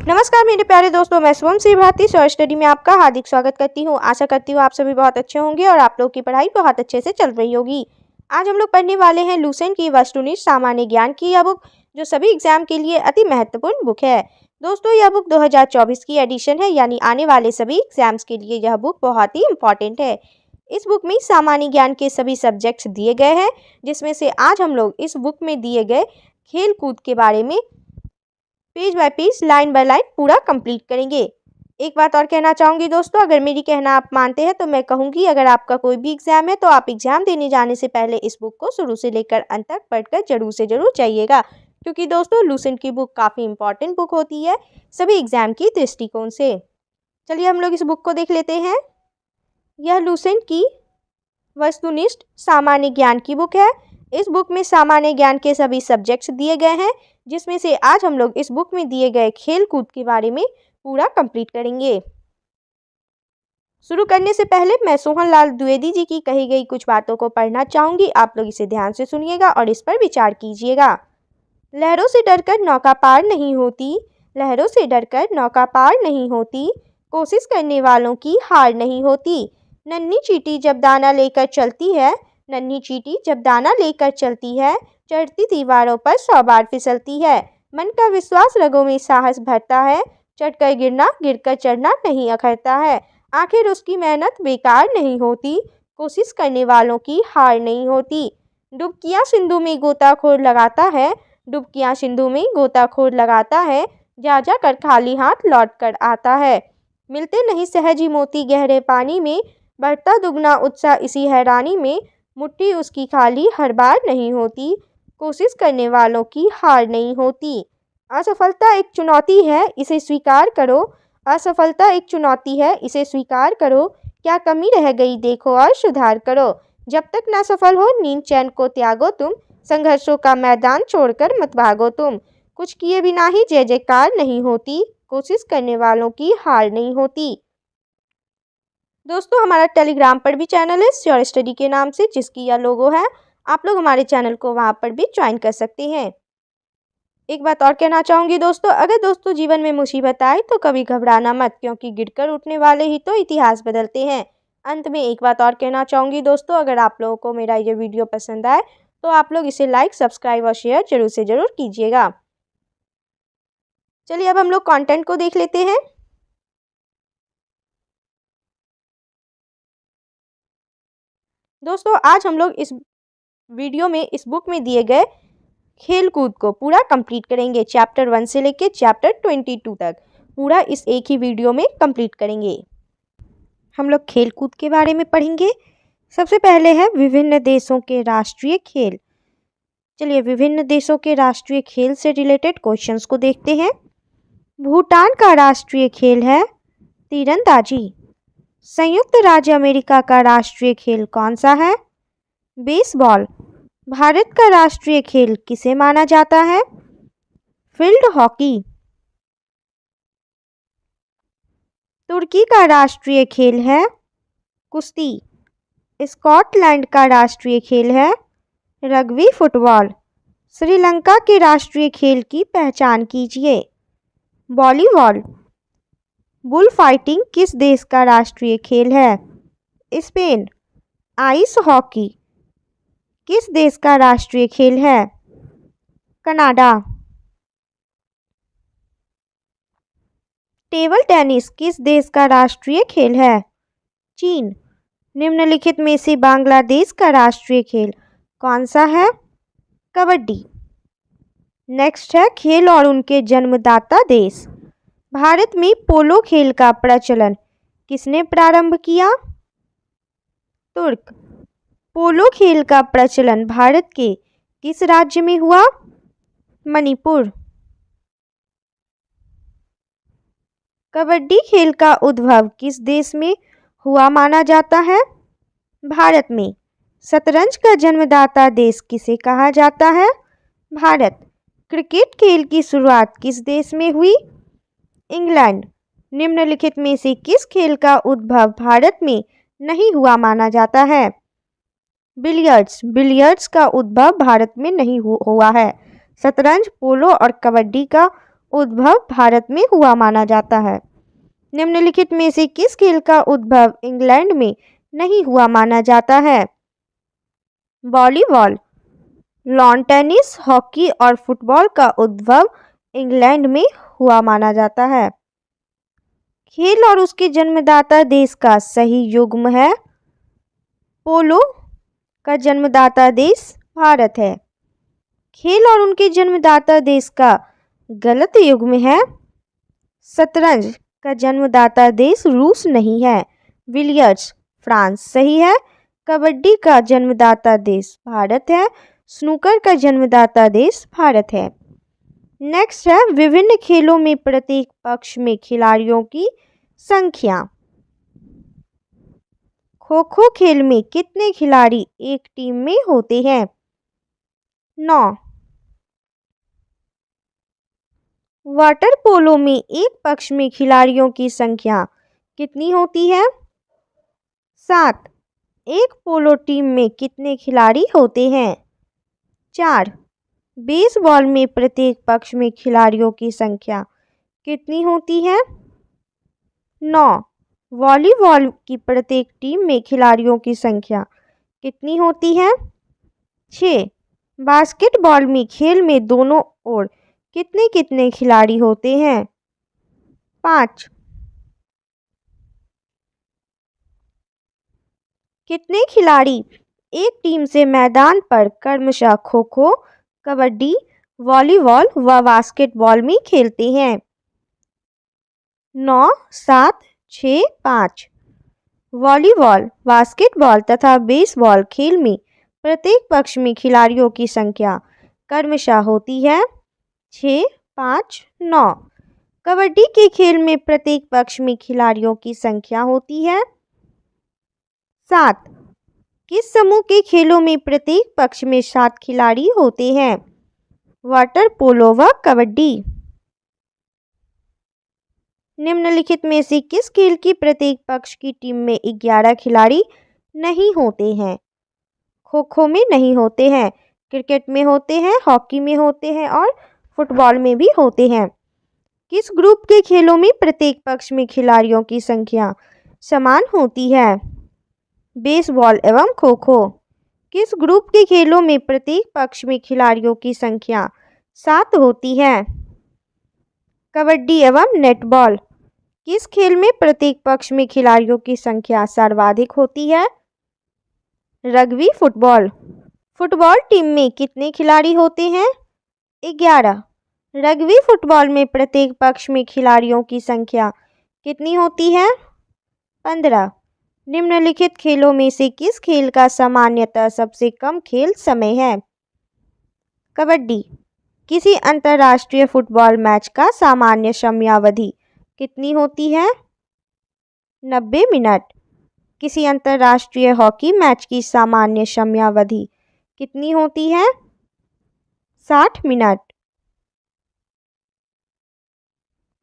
नमस्कार मेरे प्यारे दोस्तों, मैं शुभम श्री भारती शॉर्ट स्टडी में आपका हार्दिक स्वागत करती हूँ। आशा करती हूँ आप सभी बहुत अच्छे होंगे और आप लोगों की पढ़ाई बहुत अच्छे से चल रही होगी। आज हम लोग पढ़ने वाले हैं लुसेंट की वस्तुनिष्ठ सामान्य ज्ञान की यह बुक, जो सभी एग्जाम के लिए अति महत्वपूर्ण बुक है। दोस्तों, यह बुक 2024 की एडिशन है, यानी आने वाले सभी एग्जाम्स के लिए यह बुक बहुत ही इंपॉर्टेंट है। इस बुक में सामान्य ज्ञान के सभी सब्जेक्ट्स दिए गए हैं, जिसमें से आज हम लोग इस बुक में दिए गए खेल कूद के बारे में page bye page, line by line पूरा कंप्लीट करेंगे। एक बात और कहना चाहूँगी दोस्तों, अगर मेरी कहना आप मानते हैं तो मैं कहूँगी अगर आपका कोई भी एग्जाम है तो आप एग्जाम देने जाने से पहले इस बुक को शुरू से लेकर अंत तक पढ़कर जरूर से जरूर जाइएगा, क्योंकि दोस्तों लुसेंट की बुक काफ़ी इंपॉर्टेंट बुक होती है सभी एग्जाम की दृष्टिकोण से। चलिए हम लोग इस बुक को देख लेते हैं। यह लुसेंट की वस्तुनिष्ठ सामान्य ज्ञान की बुक है। इस बुक में सामान्य ज्ञान के सभी सब्जेक्ट्स दिए गए हैं, जिसमें से आज हम लोग इस बुक में दिए गए खेल कूद के बारे में पूरा कंप्लीट करेंगे। शुरू करने से पहले मैं सोहन लाल द्विवेदी जी की कही गई कुछ बातों को पढ़ना चाहूँगी। आप लोग इसे ध्यान से सुनिएगा और इस पर विचार कीजिएगा। लहरों से डरकर नौका पार नहीं होती, लहरों से डरकर नौका पार नहीं होती, कोशिश करने वालों की हार नहीं होती। नन्ही चींटी जब दाना लेकर चलती है, नन्ही चींटी जब दाना लेकर चलती है, चढ़ती दीवारों पर 100 बार फिसलती है। मन का विश्वास रगों में साहस भरता है, चढ़कर गिरना गिरकर चढ़ना नहीं अखरता है। आखिर उसकी मेहनत बेकार नहीं होती, कोशिश करने वालों की हार नहीं होती। डुबकियां सिंधु में गोताखोर लगाता है, डुबकियां सिंधु में गोताखोर लगाता है, जा जा कर खाली हाथ लौट कर आता है। मिलते नहीं सहज ही मोती गहरे पानी में, बढ़ता दुगना उत्साह इसी हैरानी में। मुट्ठी उसकी खाली हर बार नहीं होती, कोशिश करने वालों की हार नहीं होती। असफलता एक चुनौती है, इसे स्वीकार करो, असफलता एक चुनौती है, इसे स्वीकार करो। क्या कमी रह गई देखो और सुधार करो। जब तक ना सफल हो नींद चैन को त्यागो तुम, संघर्षों का मैदान छोड़कर मत भागो तुम। कुछ किए बिना ही जय जयकार नहीं होती, कोशिश करने वालों की हार नहीं होती। दोस्तों, हमारा टेलीग्राम पर भी चैनल है श्योर स्टडी के नाम से, जिसकी यह लोगो है। आप लोग हमारे चैनल को वहां पर भी ज्वाइन कर सकते हैं। एक बात और कहना चाहूँगी दोस्तों, अगर दोस्तों जीवन में मुसीबत आए तो कभी घबराना मत, क्योंकि गिरकर उठने वाले ही तो इतिहास बदलते हैं। अंत में एक बात और कहना चाहूँगी दोस्तों, अगर आप लोगों को मेरा ये वीडियो पसंद आए तो आप लोग इसे लाइक, सब्सक्राइब और शेयर जरूर से जरूर कीजिएगा। चलिए अब हम लोग कंटेंट को देख लेते हैं। दोस्तों, आज हम लोग इस वीडियो में इस बुक में दिए गए खेल कूद को पूरा कंप्लीट करेंगे। चैप्टर 1 से लेके चैप्टर 22 तक पूरा इस एक ही वीडियो में कंप्लीट करेंगे। हम लोग खेल कूद के बारे में पढ़ेंगे। सबसे पहले है विभिन्न देशों के राष्ट्रीय खेल। चलिए विभिन्न देशों के राष्ट्रीय खेल से रिलेटेड क्वेश्चंस को देखते हैं। भूटान का राष्ट्रीय खेल है तीरंदाजी। संयुक्त राज्य अमेरिका का राष्ट्रीय खेल कौन सा है? बेसबॉल। भारत का राष्ट्रीय खेल किसे माना जाता है? Field hockey. तुर्की का राष्ट्रीय खेल है कुश्ती। स्कॉटलैंड का राष्ट्रीय खेल है रग्बी फुटबॉल। श्रीलंका के राष्ट्रीय खेल की पहचान कीजिए। वॉलीबॉल। बुल फाइटिंग किस देश का राष्ट्रीय खेल है? स्पेन। आइस हॉकी किस देश का राष्ट्रीय खेल है? कनाडा। टेबल टेनिस किस देश का राष्ट्रीय खेल है? चीन। निम्नलिखित में से बांग्लादेश का राष्ट्रीय खेल कौन सा है? कबड्डी। नेक्स्ट है खेल और उनके जन्मदाता देश। भारत में पोलो खेल का प्रचलन किसने प्रारंभ किया? तुर्क। पोलो खेल का प्रचलन भारत के किस राज्य में हुआ? मणिपुर। कबड्डी खेल का उद्भव किस देश में हुआ माना जाता है? भारत में। शतरंज का जन्मदाता देश किसे कहा जाता है? भारत। क्रिकेट खेल की शुरुआत किस देश में हुई? इंग्लैंड। निम्नलिखित में से किस खेल का उद्भव भारत में नहीं हुआ माना जाता है? बिलियर्ड्स। बिलियर्ड्स का उद्भव भारत में नहीं हुआ है। शतरंज, पोलो और कबड्डी का उद्भव भारत में हुआ माना जाता है? निम्नलिखित में से किस खेल का उद्भव इंग्लैंड में नहीं हुआ माना जाता है? वॉलीबॉल, लॉन टेनिस, हॉकी और फुटबॉल का उद्भव इंग्लैंड में हुआ माना जाता है। खेल और उसके जन्मदाता देश का सही युग्म है? पोलो का जन्मदाता देश भारत है। खेल और उनके जन्मदाता देश का गलत युग्म है? शतरंज का जन्मदाता देश रूस नहीं है, बिलियर्ड्स फ्रांस सही है। कबड्डी का जन्मदाता देश भारत है। स्नूकर का जन्मदाता देश भारत है। नेक्स्ट है विभिन्न खेलों में प्रत्येक पक्ष में खिलाड़ियों की संख्या। खो खो खेल में कितने खिलाड़ी एक टीम में होते हैं? 9। वाटर पोलो में एक पक्ष में खिलाड़ियों की संख्या कितनी होती है? 7। एक पोलो टीम में कितने खिलाड़ी होते हैं? 4। बेसबॉल में प्रत्येक पक्ष में खिलाड़ियों की संख्या कितनी होती है? 9। वॉलीबॉल की प्रत्येक टीम में खिलाड़ियों की संख्या कितनी होती है? 6। बास्केटबॉल में खेल में दोनों ओर कितने कितने खिलाड़ी होते हैं? 5। कितने खिलाड़ी एक टीम से मैदान पर क्रमशः खो खो, कबड्डी, वॉलीबॉल व बास्केटबॉल में खेलते हैं? 9, 7, 6, 5। वॉलीबॉल, बास्केटबॉल तथा बेसबॉल खेल में प्रत्येक पक्ष में खिलाड़ियों की संख्या क्रमशः होती है 6, 5, 9। कबड्डी के खेल में प्रत्येक पक्ष में खिलाड़ियों की संख्या होती है 7। किस समूह के खेलों में प्रत्येक पक्ष में 7 खिलाड़ी होते हैं? वाटर पोलो व कबड्डी। निम्नलिखित में से किस खेल की प्रत्येक पक्ष की टीम में 11 खिलाड़ी नहीं होते हैं? खो खो में नहीं होते हैं, क्रिकेट में होते हैं, हॉकी में होते हैं और फुटबॉल में भी होते हैं। किस ग्रुप के खेलों में प्रत्येक पक्ष में खिलाड़ियों की संख्या समान होती है? बेसबॉल एवं खो खो। किस ग्रुप के खेलों में प्रत्येक पक्ष में खिलाड़ियों की संख्या 7 होती है? कबड्डी एवं नेटबॉल। किस खेल में प्रत्येक पक्ष में खिलाड़ियों की संख्या सर्वाधिक होती है? Rugby football. फुटबॉल टीम में कितने खिलाड़ी होते हैं? 11। रग्बी फुटबॉल में प्रत्येक पक्ष में खिलाड़ियों की संख्या कितनी होती है? 15। निम्नलिखित खेलों में से किस खेल का सामान्यतः सबसे कम खेल समय है? कबड्डी। किसी अंतर्राष्ट्रीय फुटबॉल मैच का सामान्य समयावधि कितनी होती है? 90 मिनट। किसी अंतर्राष्ट्रीय हॉकी मैच की सामान्य समयावधि कितनी होती है? 60 मिनट।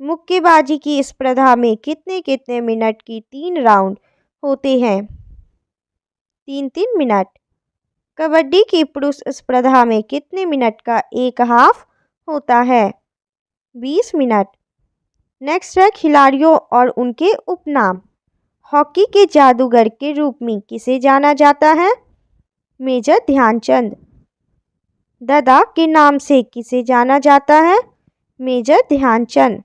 मुक्केबाजी की स्पर्धा में कितने कितने मिनट की 3 राउंड होते हैं? 3-3 मिनट। कबड्डी की पुरुष स्पर्धा में कितने मिनट का एक हाफ होता है? 20 मिनट। नेक्स्ट है खिलाड़ियों और उनके उपनाम। हॉकी के जादूगर के रूप में किसे जाना जाता है? मेजर ध्यानचंद। दादा के नाम से किसे जाना जाता है? मेजर ध्यानचंद।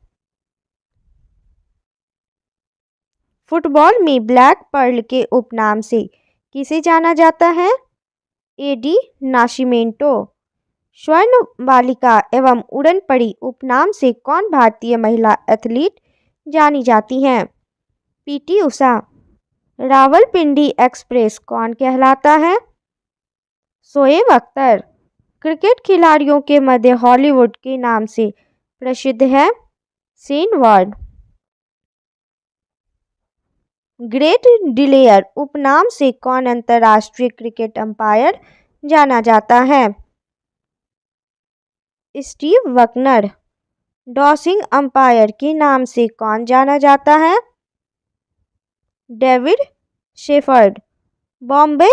फुटबॉल में ब्लैक पर्ल के उपनाम से किसे जाना जाता है? एडी नाशिमेंटो। स्वर्ण बालिका एवं उड़न पड़ी उपनाम से कौन भारतीय महिला एथलीट जानी जाती हैं? पीटी उषा। रावलपिंडी एक्सप्रेस कौन कहलाता है? शोएब अख्तर। क्रिकेट खिलाड़ियों के मध्य हॉलीवुड के नाम से प्रसिद्ध है शेन वॉर्न। ग्रेट डिलेयर उपनाम से कौन अंतर्राष्ट्रीय क्रिकेट अंपायर जाना जाता है? स्टीव वकनर। डॉसिंग अंपायर के नाम से कौन जाना जाता है? David shepherd. बॉम्बे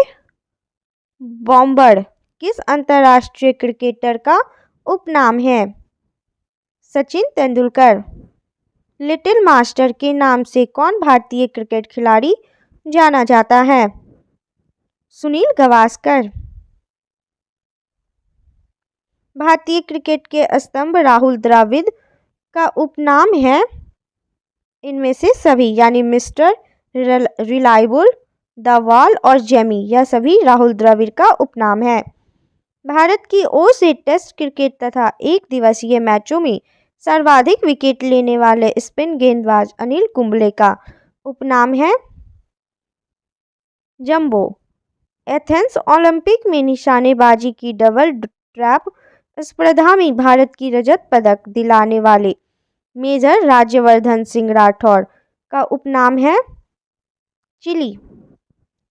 बॉम्बर किस अंतर्राष्ट्रीय क्रिकेटर का उपनाम है? सचिन तेंदुलकर। लिटिल मास्टर के नाम से कौन भारतीय क्रिकेट खिलाड़ी जाना जाता है? सुनील गावस्कर। भारतीय क्रिकेट के स्तंभ राहुल द्रविड़ का उपनाम है इनमें से सभी, यानी मिस्टर रिलायबल, द वॉल और जेमी, यह सभी राहुल द्रविड़ का उपनाम है। भारत की ओर से टेस्ट क्रिकेट तथा एक दिवसीय मैचों में सर्वाधिक विकेट लेने वाले स्पिन गेंदबाज अनिल कुंबले का उपनाम है जंबो। एथेंस ओलंपिक में निशानेबाजी की डबल ट्रैप स्पर्धा में भारत की रजत पदक दिलाने वाले मेजर राज्यवर्धन सिंह राठौर का उपनाम है चिली।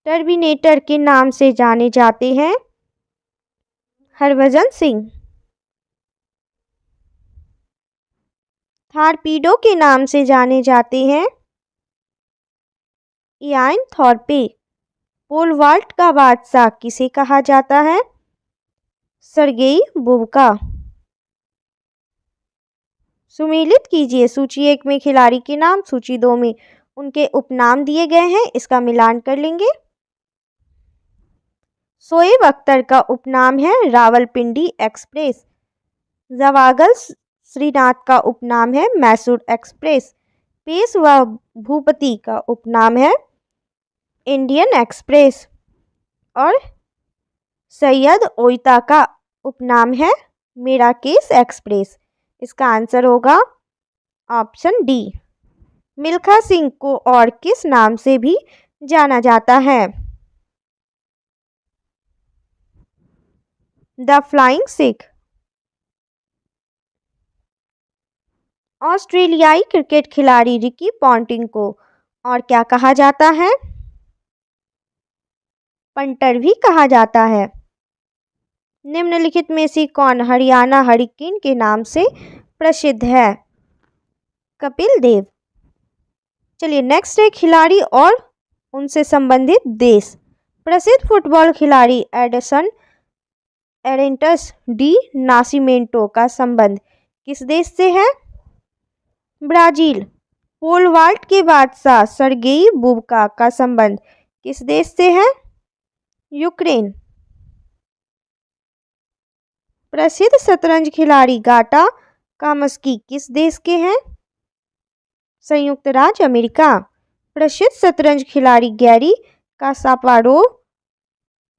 टर्मिनेटर के नाम से जाने जाते हैं हरभजन सिंह। थारपीडो के नाम से जाने जाते हैं इयान थॉर्पे। पोल वॉल्ट का बादशाह किसे कहा जाता है? Sergey Bubka. सुमेलित कीजिए, सूची 1 में खिलाड़ी के नाम, सूची 2 में उनके उपनाम दिए गए हैं, इसका मिलान कर लेंगे। शोएब अख्तर का उपनाम है रावलपिंडी एक्सप्रेस। जवागल श्रीनाथ का उपनाम है मैसूर एक्सप्रेस। पेशवा भूपति का उपनाम है इंडियन एक्सप्रेस और सैयद ओइता का उपनाम है मेराकेश एक्सप्रेस। इसका आंसर होगा ऑप्शन डी। मिल्खा सिंह को और किस नाम से भी जाना जाता है? The flying Sikh. ऑस्ट्रेलियाई क्रिकेट खिलाड़ी रिकी पॉन्टिंग को और क्या कहा जाता है? पंटर भी कहा जाता है। निम्नलिखित में से कौन हरियाणा हरिकेन के नाम से प्रसिद्ध है? कपिल देव। चलिए नेक्स्ट है खिलाड़ी और उनसे संबंधित देश। प्रसिद्ध फुटबॉल खिलाड़ी एडिसन एरेंटस डी नासिमेंटो का संबंध किस देश से है? ब्राजील। पोल वॉल्ट के बादशाह सर्गेई बुबका का संबंध किस देश से है? यूक्रेन। प्रसिद्ध शतरंज खिलाड़ी गाटा कामस्की किस देश के हैं? संयुक्त राज्य अमेरिका। प्रसिद्ध शतरंज खिलाड़ी गैरी कास्पारोव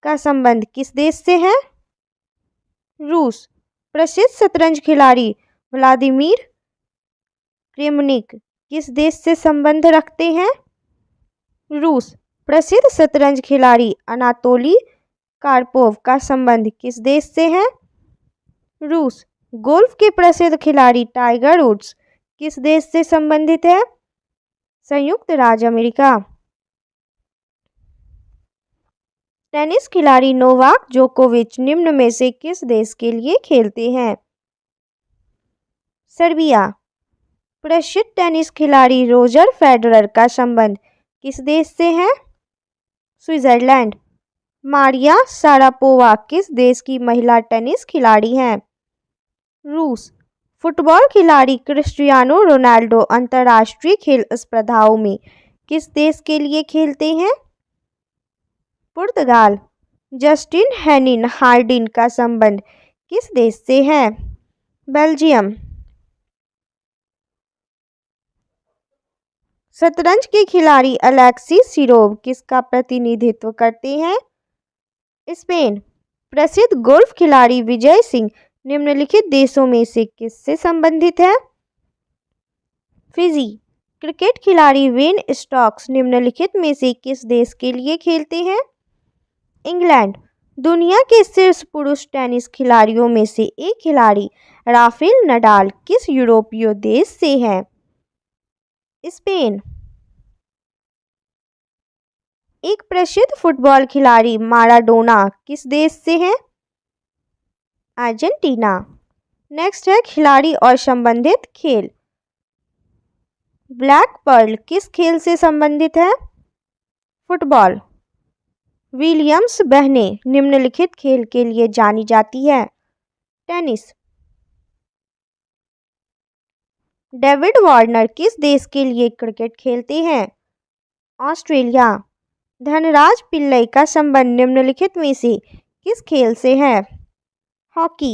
का संबंध किस देश से है? रूस। प्रसिद्ध शतरंज खिलाड़ी व्लादिमीर क्रेमनिक किस देश से संबंध रखते हैं? रूस। प्रसिद्ध शतरंज खिलाड़ी अनातोली कार्पोव का संबंध किस देश से है? रूस। गोल्फ के प्रसिद्ध खिलाड़ी टाइगर वुड्स किस देश से संबंधित है? संयुक्त राज्य अमेरिका। टेनिस खिलाड़ी नोवाक जोकोविच निम्न में से किस देश के लिए खेलते हैं? सर्बिया। प्रसिद्ध टेनिस खिलाड़ी रोजर फेडरर का संबंध किस देश से है? स्विट्जरलैंड। मारिया शारापोवा किस देश की महिला टेनिस खिलाड़ी हैं? रूस। फुटबॉल खिलाड़ी क्रिस्टियानो रोनाल्डो अंतर्राष्ट्रीय खेल स्पर्धाओं में किस देश के लिए खेलते हैं? पुर्तगाल। जस्टिन हेनिन हार्डिन का संबंध किस देश से है? बेल्जियम। शतरंज के खिलाड़ी अलेक्सी सिरोव किसका प्रतिनिधित्व करते हैं? स्पेन। प्रसिद्ध गोल्फ खिलाड़ी विजय सिंह निम्नलिखित देशों में से किससे संबंधित है? फिजी। क्रिकेट खिलाड़ी वेन स्टोक्स निम्नलिखित में से किस देश के लिए खेलते हैं? इंग्लैंड। दुनिया के शीर्ष पुरुष टेनिस खिलाड़ियों में से एक खिलाड़ी राफेल नडाल किस यूरोपीय देश से है? स्पेन। एक प्रसिद्ध फुटबॉल खिलाड़ी माराडोना किस देश से है? अर्जेंटीना। नेक्स्ट है खिलाड़ी और संबंधित खेल। ब्लैक पर्ल किस खेल से संबंधित है? फुटबॉल। विलियम्स बहनें निम्नलिखित खेल के लिए जानी जाती है? टेनिस। डेविड वार्नर किस देश के लिए क्रिकेट खेलते हैं? ऑस्ट्रेलिया। धनराज पिल्लई का संबंध निम्नलिखित में से किस खेल से है? हॉकी।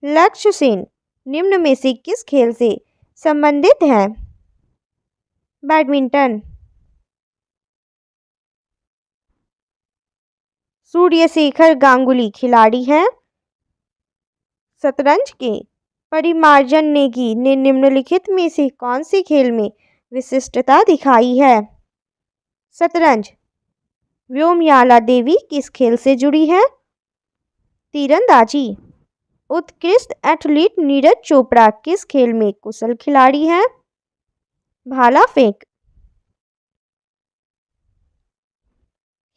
लक्ष्य सेन निम्न में से किस खेल से संबंधित है? बैडमिंटन। सूर्यशेखर गांगुली खिलाड़ी हैं। शतरंज के परिमार्जन नेगी ने निम्नलिखित में से कौन से खेल में विशिष्टता दिखाई है? शतरंज। व्योमयाला देवी किस खेल से जुड़ी है? तीरंदाजी। उत्कृष्ट एथलीट नीरज चोपड़ा किस खेल में कुशल खिलाड़ी हैं? भाला फेंक।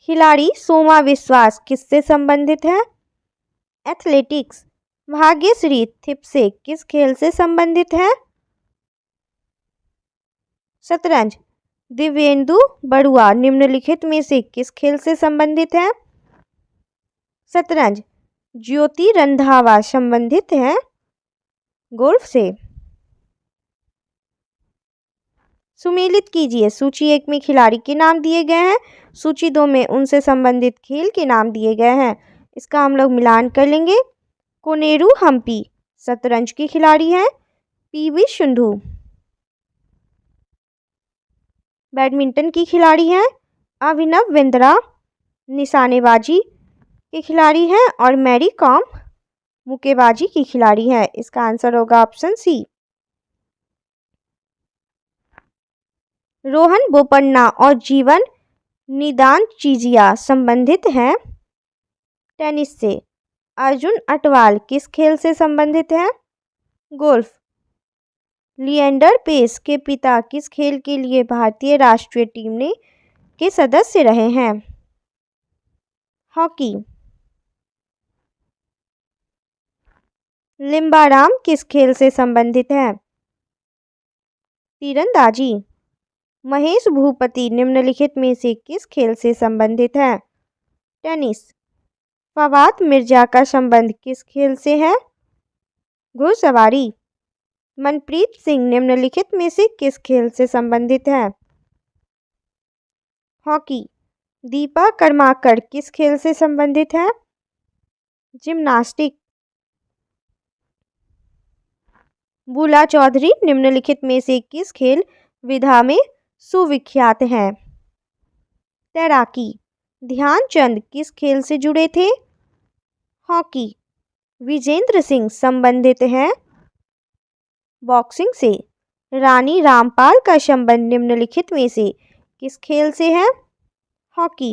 खिलाड़ी सोमा विश्वास किससे संबंधित है? एथलेटिक्स। भाग्यश्री थिप्से किस खेल से संबंधित है? शतरंज। दिव्येंदु बड़ुआ निम्नलिखित में से किस खेल से संबंधित है? शतरंज। ज्योति रंधावा संबंधित है गोल्फ से। सुमेलित कीजिए, सूची 1 में खिलाड़ी के नाम दिए गए हैं, सूची 2 में उनसे संबंधित खेल के नाम दिए गए हैं। इसका हम लोग मिलान कर लेंगे। कोनेरू हम्पी शतरंज की खिलाड़ी हैं। पीवी सिंधु बैडमिंटन की खिलाड़ी हैं। अभिनव बिंद्रा निशानेबाजी के खिलाड़ी हैं और मैरी कॉम मुक्केबाजी की खिलाड़ी हैं। इसका आंसर होगा ऑप्शन सी। रोहन बोपन्ना और जीवन निदान चीजिया संबंधित हैं टेनिस से। अर्जुन अटवाल किस खेल से संबंधित है? गोल्फ। लिएंडर पेस के पिता किस खेल के लिए भारतीय राष्ट्रीय टीम के सदस्य रहे हैं? हॉकी। लिम्बाराम किस खेल से संबंधित है? तीरंदाजी। महेश भूपति निम्नलिखित में से किस खेल से संबंधित है? टेनिस। फवाद मिर्जा का संबंध किस खेल से है? घुड़सवारी। मनप्रीत सिंह निम्नलिखित में से किस खेल से संबंधित है? हॉकी। दीपा कर्माकर किस खेल से संबंधित है? जिम्नास्टिक। बुला चौधरी निम्नलिखित में से किस खेल विधा में सुविख्यात हैं? तैराकी। ध्यानचंद किस खेल से जुड़े थे? हॉकी। विजेंद्र सिंह संबंधित हैं बॉक्सिंग से। रानी रामपाल का संबंध निम्नलिखित में से किस खेल से है? हॉकी।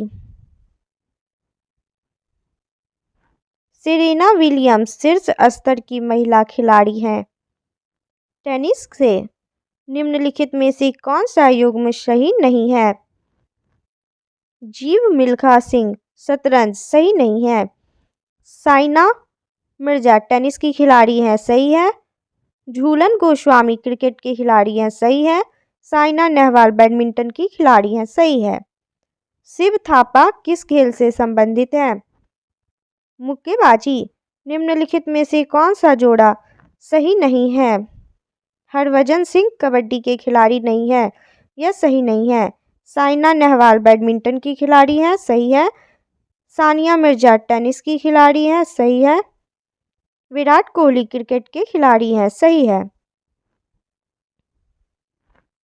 सेरेना विलियम्स शीर्ष स्तर की महिला खिलाड़ी हैं टेनिस से। निम्नलिखित में से कौन सा युग्म सही नहीं है? जीव मिल्खा सिंह शतरंज सही नहीं है। साइना मिर्जा टेनिस की खिलाड़ी हैं, सही है। झूलन गोस्वामी क्रिकेट के खिलाड़ी हैं, सही है। साइना नेहवाल बैडमिंटन की खिलाड़ी हैं, सही है। शिव थापा किस खेल से संबंधित है? मुक्केबाजी। निम्नलिखित में से कौन सा जोड़ा सही नहीं है? हरभजन सिंह कबड्डी के खिलाड़ी नहीं है, यह सही नहीं है। साइना नेहवाल बैडमिंटन की खिलाड़ी हैं, सही है। सानिया मिर्जा टेनिस की खिलाड़ी हैं, सही है। विराट कोहली क्रिकेट के खिलाड़ी हैं, सही है।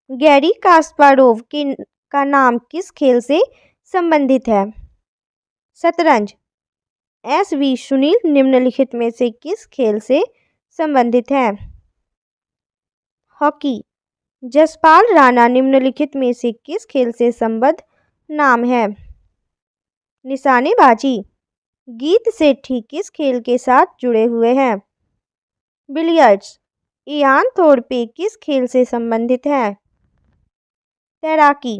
गैरी कास्पारोव का नाम किस खेल से संबंधित है? शतरंज। एस.वी. सुनील निम्नलिखित में से किस खेल से संबंधित है? हॉकी। जसपाल राणा निम्नलिखित में से किस खेल से संबद्ध नाम है? निशानेबाजी। गीत सेठी किस खेल के साथ जुड़े हुए हैं? बिलियर्ड्स। इयान थोरपे किस खेल से संबंधित है? तैराकी।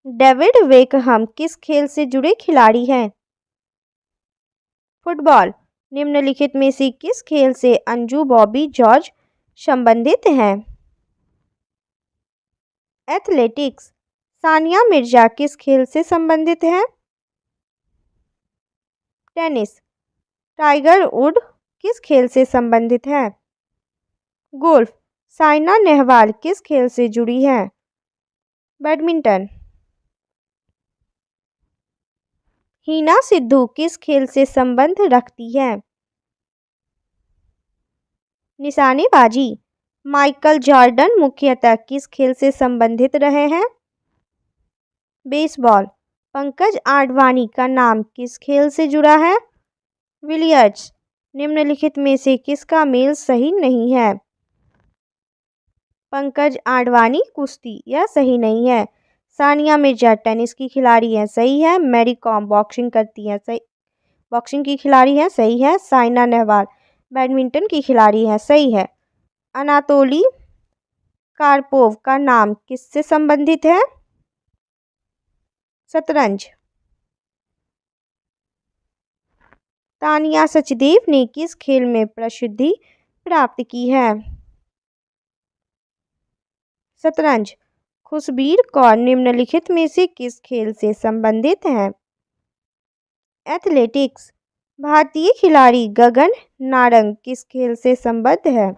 डेविड वेकहम किस खेल से जुड़े खिलाड़ी हैं? फुटबॉल। निम्नलिखित में से किस खेल से अंजू बॉबी जॉर्ज संबंधित हैं? एथलेटिक्स। सानिया मिर्जा किस खेल से संबंधित है? टेनिस। टाइगर वुड किस खेल से संबंधित है? गोल्फ। साइना नेहवाल किस खेल से जुड़ी हैं? बैडमिंटन। हिना सिद्धू किस खेल से संबंध रखती हैं? निशानेबाजी। माइकल जॉर्डन मुख्यतः किस खेल से संबंधित रहे हैं? बेसबॉल। पंकज आडवाणी का नाम किस खेल से जुड़ा है? बिलियर्ड्स। निम्नलिखित में से किसका मेल सही नहीं है? पंकज आडवाणी कुश्ती, यह सही नहीं है। सानिया मिर्जा टेनिस की खिलाड़ी हैं, सही है। मैरी कॉम बॉक्सिंग करती हैं, सही, बॉक्सिंग की खिलाड़ी हैं, सही है। साइना नेहवाल बैडमिंटन की खिलाड़ी हैं, सही है। अनातोली कार्पोव का नाम किससे संबंधित है? शतरंज। तानिया सचदेव ने किस खेल में प्रसिद्धि प्राप्त की है? शतरंज। खुशबीर कौर निम्नलिखित में से किस खेल से संबंधित हैं? एथलेटिक्स। भारतीय खिलाड़ी गगन नारंग किस खेल से संबद्ध है?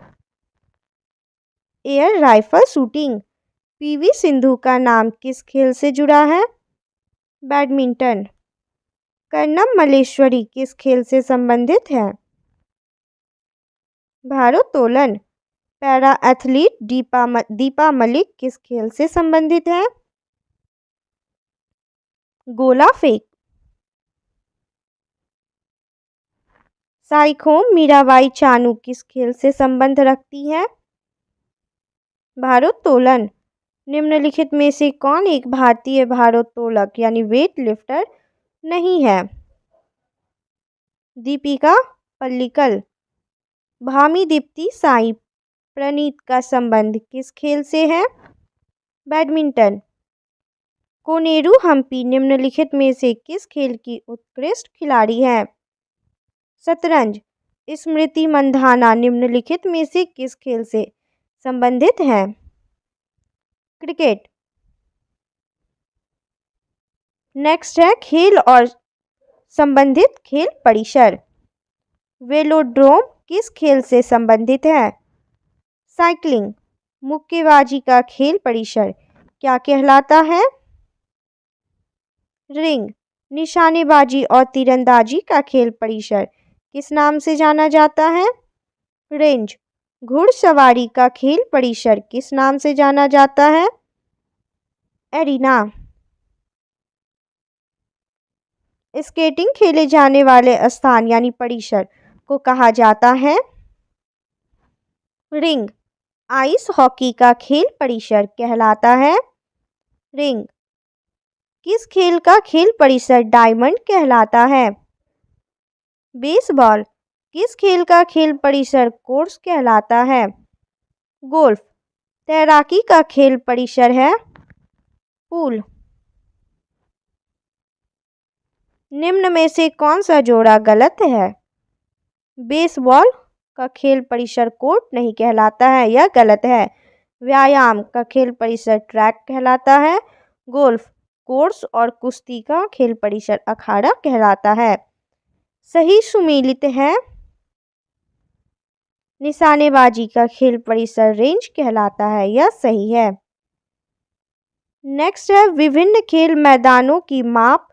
Air rifle shooting. PV Sindhu का नाम किस खेल से जुड़ा है? बैडमिंटन। कर्णम मल्लेश्वरी किस खेल से संबंधित है? भारोत्तोलन। पैरा एथलीट दीपा मलिक किस खेल से संबंधित है? गोला फेंक। साइखोम मीराबाई चानू किस खेल से संबंध रखती है? भारोत्तोलन। निम्नलिखित में से कौन एक भारतीय भारोत्तोलक यानी वेट लिफ्टर नहीं है? दीपिका पल्लिकल। भामी दीप्ति साई प्रणीत का संबंध किस खेल से है? बैडमिंटन। कोनेरू हम्पी निम्नलिखित में से किस खेल की उत्कृष्ट खिलाड़ी है? शतरंज। स्मृति मंधाना निम्नलिखित में से किस खेल से संबंधित है? क्रिकेट। नेक्स्ट है खेल और संबंधित खेल परिसर। वेलोड्रोम किस खेल से संबंधित है? साइकिलिंग। मुक्केबाजी का खेल परिसर क्या कहलाता है? रिंग। निशानेबाजी और तीरंदाजी का खेल परिसर किस नाम से जाना जाता है? रेंज। घुड़सवारी का खेल परिसर किस नाम से जाना जाता है? एरिना। स्केटिंग खेले जाने वाले स्थान यानी परिसर को कहा जाता है? रिंग। आइस हॉकी का खेल परिसर कहलाता है? रिंग। किस खेल का खेल परिसर डायमंड कहलाता है? बेसबॉल। किस खेल का खेल परिसर कोर्स कहलाता है? गोल्फ। तैराकी का खेल परिसर है? पूल। निम्न में से कौन सा जोड़ा गलत है? बेसबॉल का खेल परिसर कोर्ट नहीं कहलाता है, यह गलत है। व्यायाम का खेल परिसर ट्रैक कहलाता है। गोल्फ कोर्स और कुश्ती का खेल परिसर अखाड़ा कहलाता है। सही सुमेलित है। निशानेबाजी का खेल परिसर रेंज कहलाता है, यह सही है। नेक्स्ट है विभिन्न खेल मैदानों की माप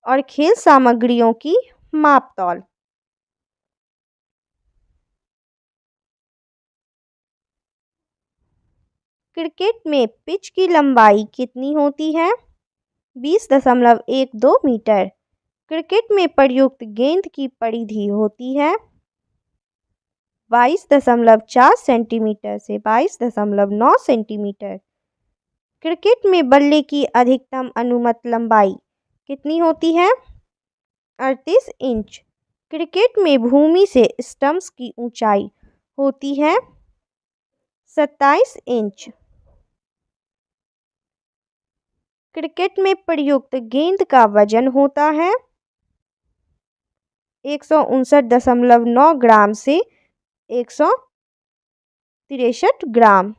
और खेल सामग्रियों की मापतौल। क्रिकेट में पिच की लंबाई कितनी होती है? 20.12 मीटर। क्रिकेट में प्रयुक्त गेंद की परिधि होती है 22.4 सेंटीमीटर से 22.9 सेंटीमीटर। क्रिकेट में बल्ले की अधिकतम अनुमत लंबाई कितनी होती है? 38 इंच। क्रिकेट में भूमि से स्टंप्स की ऊंचाई होती है 27 इंच। क्रिकेट में प्रयुक्त गेंद का वजन होता है 159.9 ग्राम से 163 ग्राम।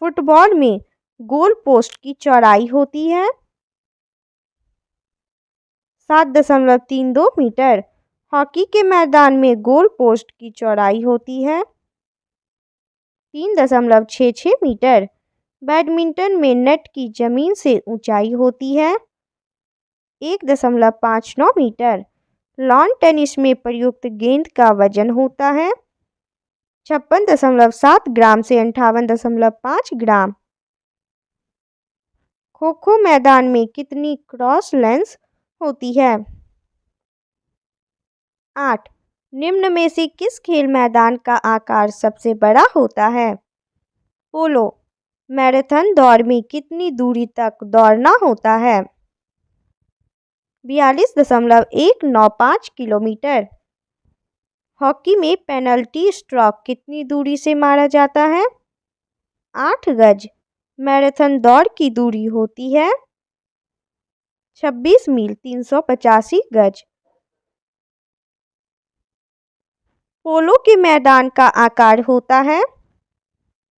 फुटबॉल में गोल पोस्ट की चौड़ाई होती है 7.32 मीटर। हॉकी के मैदान में गोल पोस्ट की चौड़ाई होती है 3.66 मीटर। बैडमिंटन में नेट की जमीन से ऊंचाई होती है 1.59 मीटर। लॉन टेनिस में प्रयुक्त गेंद का वजन होता है 56.7 ग्राम से 58.5 ग्राम। खो खो मैदान में कितनी क्रॉस लेंस होती है? 8। निम्न में से किस खेल मैदान का आकार सबसे बड़ा होता है? पोलो। मैराथन दौड़ में कितनी दूरी तक दौड़ना होता है? 42.195 किलोमीटर। हॉकी में पेनल्टी स्ट्रोक कितनी दूरी से मारा जाता है? 8 गज। मैराथन दौड़ की दूरी होती है 26 मील 385 गज। पोलो के मैदान का आकार होता है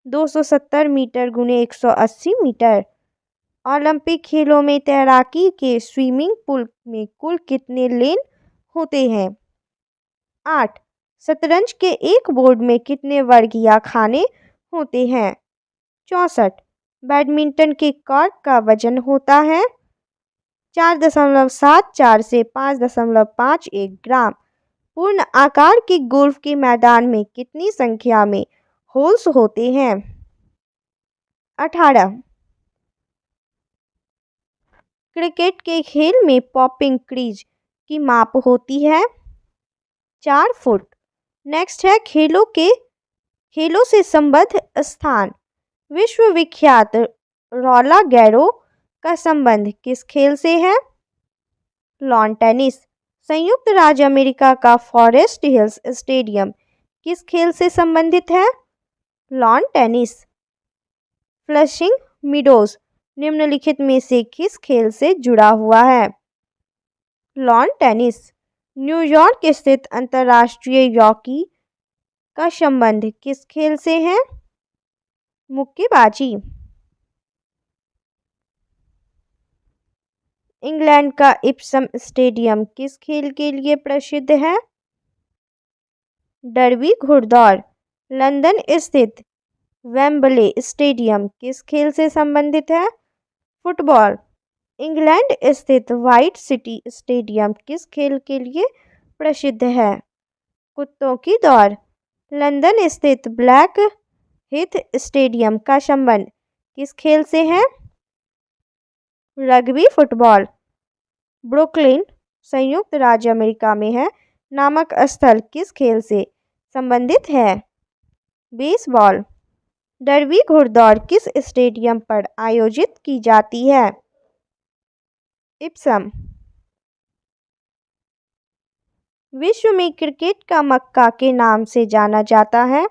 270 मीटर गुणे 180 मीटर। ओलंपिक खेलों में तैराकी के स्विमिंग पूल में कुल कितने लेन होते हैं? 8। शतरंज के एक बोर्ड में कितने वर्ग या खाने होते हैं? 64। बैडमिंटन के कॉर्क का वजन होता है 4.74 से 5.51 ग्राम। पूर्ण आकार के गोल्फ के मैदान में कितनी संख्या में होल्स होते हैं? 18। क्रिकेट के खेल में पॉपिंग क्रीज की माप होती है 4 फुट। नेक्स्ट है खेलों से संबद्ध स्थान। विश्व विख्यात रोला गैरो का संबंध किस खेल से है? Lawn tennis. संयुक्त राज्य अमेरिका का फॉरेस्ट हिल्स स्टेडियम किस खेल से संबंधित है? Lawn tennis. फ्लशिंग मीडोज निम्नलिखित में से किस खेल से जुड़ा हुआ है? Lawn tennis. न्यूयॉर्क स्थित अंतर्राष्ट्रीय हॉकी का संबंध किस खेल से है? मुक्केबाजी। इंग्लैंड का इप्सम स्टेडियम किस खेल के लिए प्रसिद्ध है? डर्बी घुड़दौड़। लंदन स्थित वेम्बले स्टेडियम किस खेल से संबंधित है? फुटबॉल। इंग्लैंड स्थित व्हाइट सिटी स्टेडियम किस खेल के लिए प्रसिद्ध है? कुत्तों की दौड़। लंदन स्थित ब्लैक हिथ स्टेडियम का संबंध किस खेल से है? Rugby football. ब्रुकलिन संयुक्त राज्य अमेरिका में है नामक स्थल किस खेल से संबंधित है? बेसबॉल। डर्बी घुड़दौड़ किस स्टेडियम पर आयोजित की जाती है? इप्सम। विश्व में क्रिकेट का मक्का के नाम से जाना जाता है?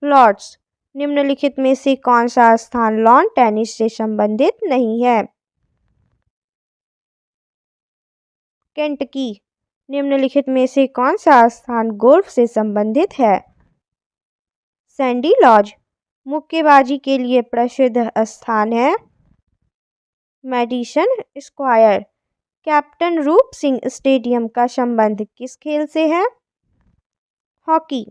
लॉर्ड्स। निम्नलिखित में से कौन सा स्थान लॉन टेनिस से संबंधित नहीं है? केंटकी। निम्नलिखित में से कौन सा स्थान गोल्फ से संबंधित है? Sandy Lodge. मुक्केबाजी के लिए प्रसिद्ध स्थान है? Madison Square. कैप्टन रूप सिंह स्टेडियम का संबंध किस खेल से है? हॉकी।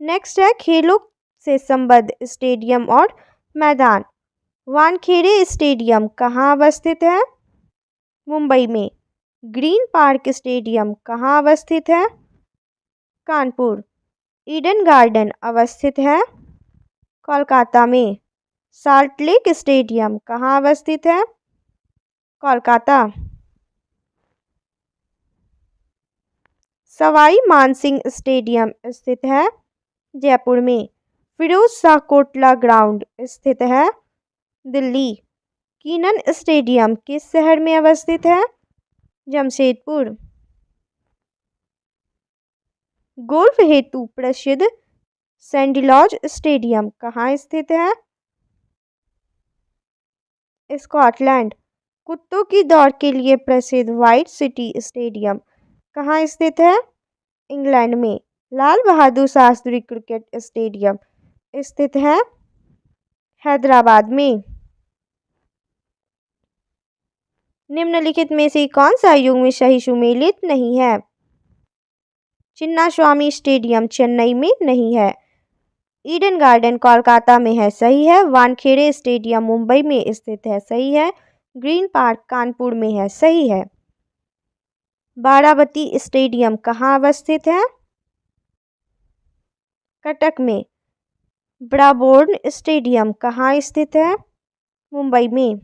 नेक्स्ट है खेलों से संबद्ध स्टेडियम और मैदान। वानखेड़े स्टेडियम कहाँ अवस्थित है? मुंबई में। ग्रीन पार्क स्टेडियम कहाँ अवस्थित है? कानपुर। ईडन गार्डन अवस्थित है? कोलकाता में। साल्ट लेक स्टेडियम कहाँ अवस्थित है? कोलकाता। सवाई मानसिंह स्टेडियम स्थित है? जयपुर में। फिरोज शाह कोटला ग्राउंड स्थित है? दिल्ली। कीनन स्टेडियम किस शहर में अवस्थित है? जमशेदपुर। गोल्फ हेतु प्रसिद्ध सैंडीलॉज स्टेडियम कहाँ स्थित है? स्कॉटलैंड। कुत्तों की दौड़ के लिए प्रसिद्ध व्हाइट सिटी स्टेडियम कहाँ स्थित है? इंग्लैंड में। लाल बहादुर शास्त्री क्रिकेट स्टेडियम स्थित है? हैदराबाद में। निम्नलिखित में से कौन सा युग्म सही सुमेलित नहीं है? चिन्नास्वामी स्टेडियम चेन्नई में नहीं है। ईडन गार्डन कोलकाता में है, सही है। वानखेड़े स्टेडियम मुंबई में स्थित है, सही है। ग्रीन पार्क कानपुर में है, सही है। बाराबती स्टेडियम कहाँ अवस्थित है? कटक में। ब्राबोर्न स्टेडियम कहाँ स्थित है? मुंबई में।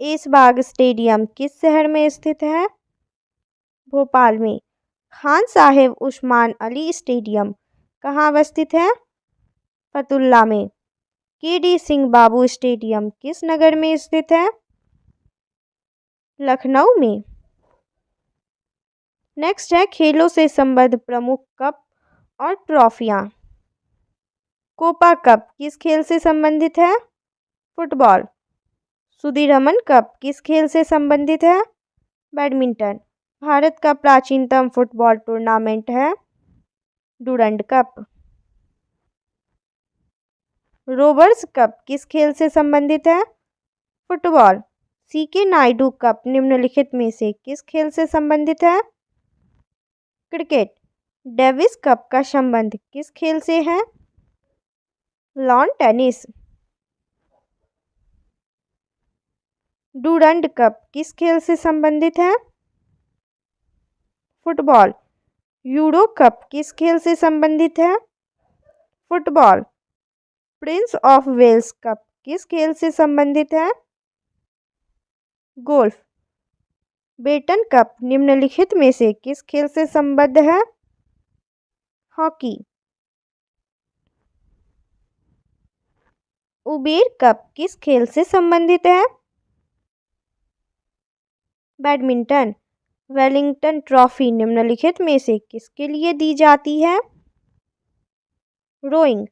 ऐशबाग स्टेडियम किस शहर में स्थित है? भोपाल में। खान साहिब उस्मान अली स्टेडियम कहाँ अवस्थित है? फतुल्ला में। के.डी. सिंह बाबू स्टेडियम किस नगर में स्थित है? लखनऊ में। नेक्स्ट है खेलों से संबद्ध प्रमुख कप और ट्रॉफियाँ। कोपा कप किस खेल से संबंधित है? फुटबॉल। सुदीरमन कप किस खेल से संबंधित है? बैडमिंटन। भारत का प्राचीनतम फुटबॉल टूर्नामेंट है डूरंड कप। रोबर्स कप किस खेल से संबंधित है? फुटबॉल। सी.के. नायडू कप निम्नलिखित में से किस खेल से संबंधित है? क्रिकेट। डेविस कप का संबंध किस खेल से है? Lawn tennis. डूरंड कप किस खेल से संबंधित है? फुटबॉल। यूरो कप किस खेल से संबंधित है? Football. Prince of Wales cup किस खेल से संबंधित है? गोल्फ। बेटन कप निम्नलिखित में से किस खेल से संबद्ध है? हॉकी। उबेर कप किस खेल से संबंधित है? बैडमिंटन। वेलिंगटन ट्रॉफी निम्नलिखित में से किसके लिए दी जाती है? रोइंग।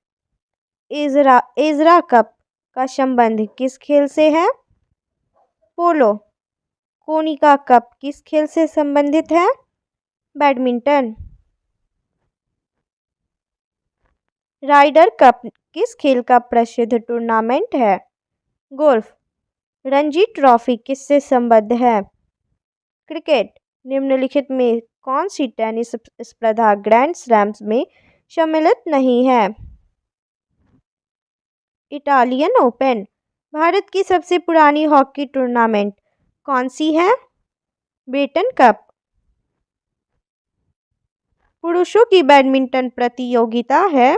एजरा कप का संबंध किस खेल से है? पोलो। कोनिका कप किस खेल से संबंधित है? बैडमिंटन। राइडर कप किस खेल का प्रसिद्ध टूर्नामेंट है? गोल्फ। रणजी ट्रॉफी किससे संबद्ध है? क्रिकेट। निम्नलिखित में कौन सी टेनिस स्पर्धा ग्रैंड स्लैम्स में सम्मिलित नहीं है? Italian open. भारत की सबसे पुरानी हॉकी टूर्नामेंट कौन सी है? Beighton cup. पुरुषों की बैडमिंटन प्रतियोगिता है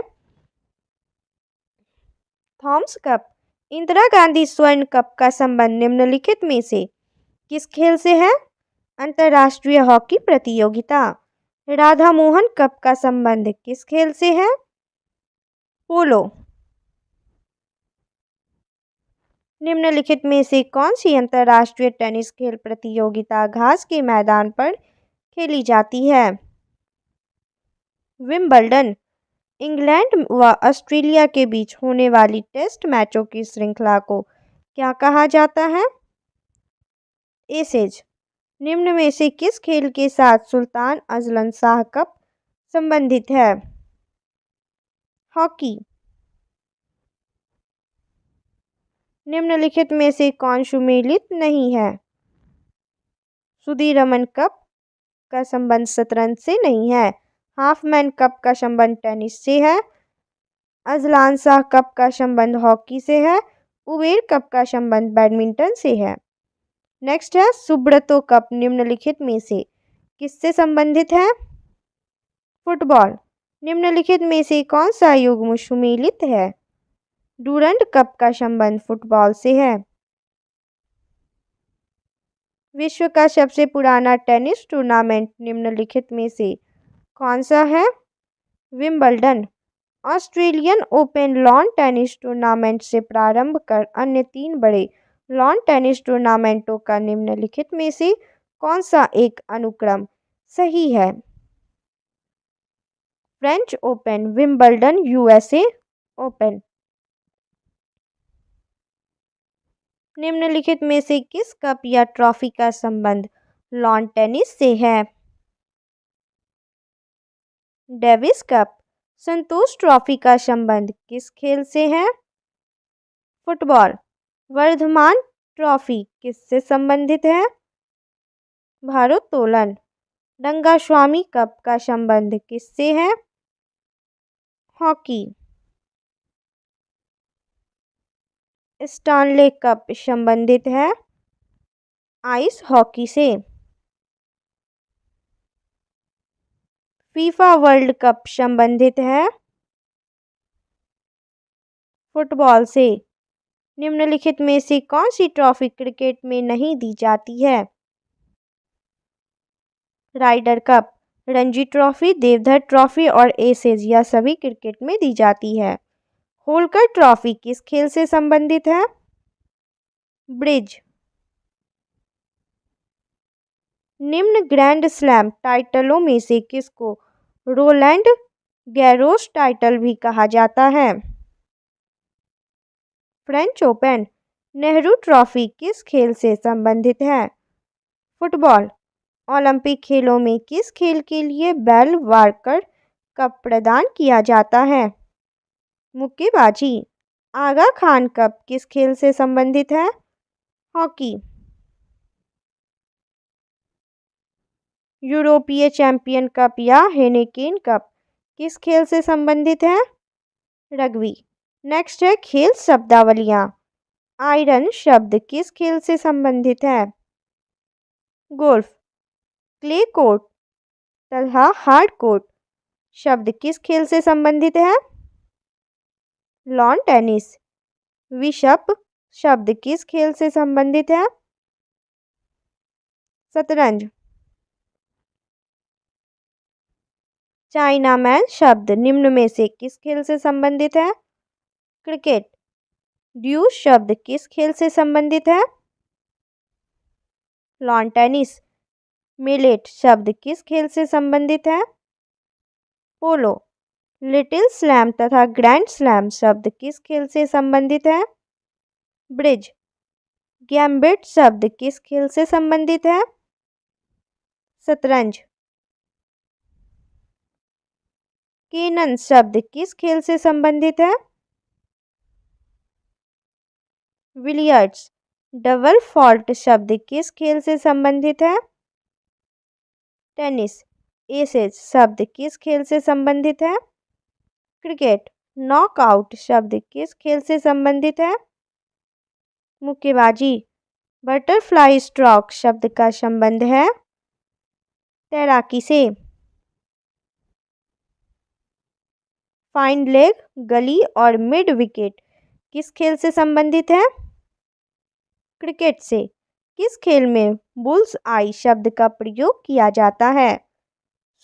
थॉम्स कप। इंदिरा गांधी स्वर्ण कप का संबंध निम्नलिखित में से किस खेल से है? अंतर्राष्ट्रीय हॉकी प्रतियोगिता। राधा मोहन कप का संबंध किस खेल से है? पोलो। निम्नलिखित में से कौन सी अंतर्राष्ट्रीय टेनिस खेल प्रतियोगिता घास के मैदान पर खेली जाती है? विंबलडन। इंग्लैंड व ऑस्ट्रेलिया के बीच होने वाली टेस्ट मैचों की श्रृंखला को क्या कहा जाता है? एसेज। निम्न में से किस खेल के साथ सुल्तान अजलन शाह कप संबंधित है? हॉकी। निम्नलिखित में से कौन सुमेलित नहीं है? सुदीरमन कप का संबंध शतरंज से नहीं है। हाफमैन कप का संबंध टेनिस से है। अजलान शाह कप का संबंध हॉकी से है। उबेर कप का संबंध बैडमिंटन से है। नेक्स्ट है सुब्रतो कप निम्नलिखित में से किससे संबंधित है? फुटबॉल। निम्नलिखित में से कौन सा युग्म सुमेलित है? डूरंड कप का संबंध फुटबॉल से है। विश्व का सबसे पुराना टेनिस टूर्नामेंट निम्नलिखित में से कौन सा है? Wimbledon. Australian open lawn tennis tournament से प्रारंभ कर अन्य 3 बड़े लॉन टेनिस टूर्नामेंटों का निम्नलिखित में से कौन सा एक अनुक्रम सही है? French open, Wimbledon, USA open. निम्नलिखित में से किस कप या ट्रॉफी का संबंध लॉन टेनिस से है? Davis cup. संतोष ट्रॉफी का संबंध किस खेल से है? फुटबॉल। वर्धमान ट्रॉफी किससे संबंधित है? भारोत्तोलन। रंगास्वामी कप का संबंध किससे है? हॉकी। स्टानले कप संबंधित है आइस हॉकी से। फीफा वर्ल्ड कप संबंधित है फुटबॉल से। निम्नलिखित में से कौन सी ट्रॉफी क्रिकेट में नहीं दी जाती है? Ryder cup, Ranji trophy, Deodhar trophy और एसेज यह सभी क्रिकेट में दी जाती है। होलकर ट्रॉफी किस खेल से संबंधित है? ब्रिज। निम्न ग्रैंड स्लैम टाइटलों में से किसको रोलैंड गैरोस टाइटल भी कहा जाता है? French open. नेहरू ट्रॉफी किस खेल से संबंधित है? फुटबॉल। ओलंपिक खेलों में किस खेल के लिए बेल वार्कर कप प्रदान किया जाता है? मुक्केबाजी। आगा खान कप किस खेल से संबंधित है? हॉकी। यूरोपीय चैंपियन कप या हेनेकेन कप किस खेल से संबंधित है? रग्बी। नेक्स्ट है खेल शब्दावलियाँ। आयरन शब्द किस खेल से संबंधित है? गोल्फ। क्ले कोर्ट तथा हार्ड कोर्ट शब्द किस खेल से संबंधित है? Lawn tennis. विशप शब्द किस खेल से संबंधित है? शतरंज। चाइनामैन शब्द निम्न में से किस खेल से संबंधित है? क्रिकेट। ड्यूस शब्द किस खेल से संबंधित है? Lawn tennis. मिलेट शब्द किस खेल से संबंधित है? पोलो। लिटिल स्लैम तथा ग्रैंड स्लैम शब्द किस खेल से संबंधित है? ब्रिज। गैम्बिट शब्द किस खेल से संबंधित है? शतरंज। केनन शब्द किस खेल से संबंधित है? विलियर्ड्स। डबल फॉल्ट शब्द किस खेल से संबंधित है? टेनिस। एसेज शब्द किस खेल से संबंधित है? क्रिकेट। नॉकआउट शब्द किस खेल से संबंधित है? मुक्केबाजी। बटरफ्लाई स्ट्रोक शब्द का संबंध है तैराकी से। फाइन लेग, गली और मिड विकेट किस खेल से संबंधित है? क्रिकेट से। किस खेल में बुल्स आई शब्द का प्रयोग किया जाता है?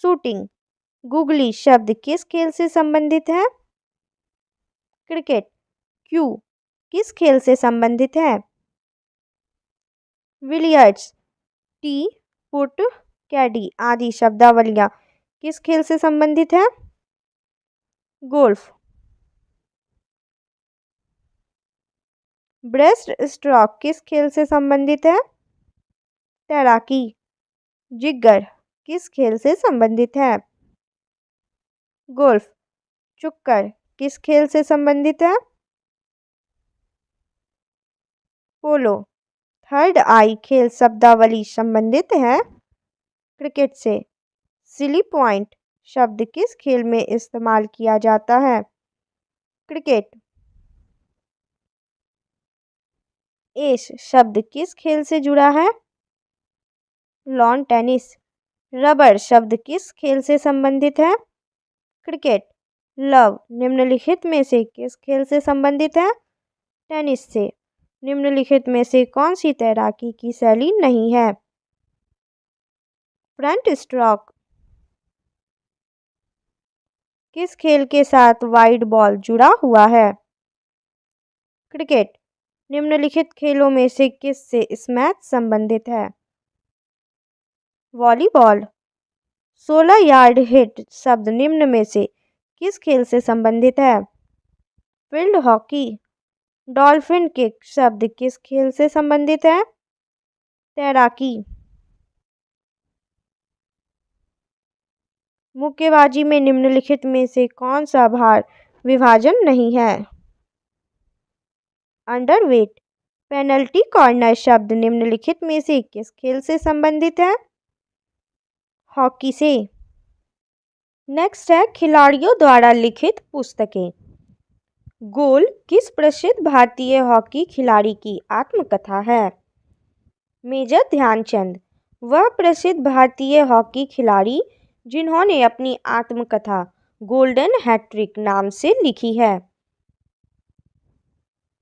शूटिंग। गुगली शब्द किस खेल से संबंधित है? क्रिकेट। क्यू किस खेल से संबंधित है? विलियर्ड्स। टी, पुट, कैडी आदि शब्दावलियां किस खेल से संबंधित है? गोल्फ। ब्रेस्ट स्ट्रोक किस खेल से संबंधित है? तैराकी। जिगर किस खेल से संबंधित है? गोल्फ। चुक्कर किस खेल से संबंधित है? पोलो। थर्ड आई खेल शब्दावली संबंधित है क्रिकेट से। सिली पॉइंट शब्द किस खेल में इस्तेमाल किया जाता है? क्रिकेट। एस शब्द किस खेल से जुड़ा है? Lawn tennis. रबर शब्द किस खेल से संबंधित है? क्रिकेट। लव निम्नलिखित में से किस खेल से संबंधित है? टेनिस से। निम्नलिखित में से कौन सी तैराकी की शैली नहीं है? फ्रंट स्ट्रोक किस खेल के साथ वाइड बॉल जुड़ा हुआ है? क्रिकेट। निम्नलिखित खेलों में से किस से स्मैच संबंधित है? वॉलीबॉल। 16 यार्ड हिट शब्द निम्न में से किस खेल से संबंधित है? Field hockey. डॉल्फिन किक शब्द किस खेल से संबंधित है? तैराकी। मुक्केबाजी में निम्नलिखित में से कौन सा भार विभाजन नहीं है? अंडरवेट। पेनल्टी कॉर्नर शब्द निम्नलिखित में से किस खेल से संबंधित है? हॉकी से। नेक्स्ट है खिलाड़ियों द्वारा लिखित पुस्तकें। गोल किस प्रसिद्ध भारतीय हॉकी खिलाड़ी की आत्मकथा है? मेजर ध्यानचंद, वह प्रसिद्ध भारतीय हॉकी खिलाड़ी जिन्होंने अपनी आत्मकथा गोल्डन हैट्रिक नाम से लिखी है।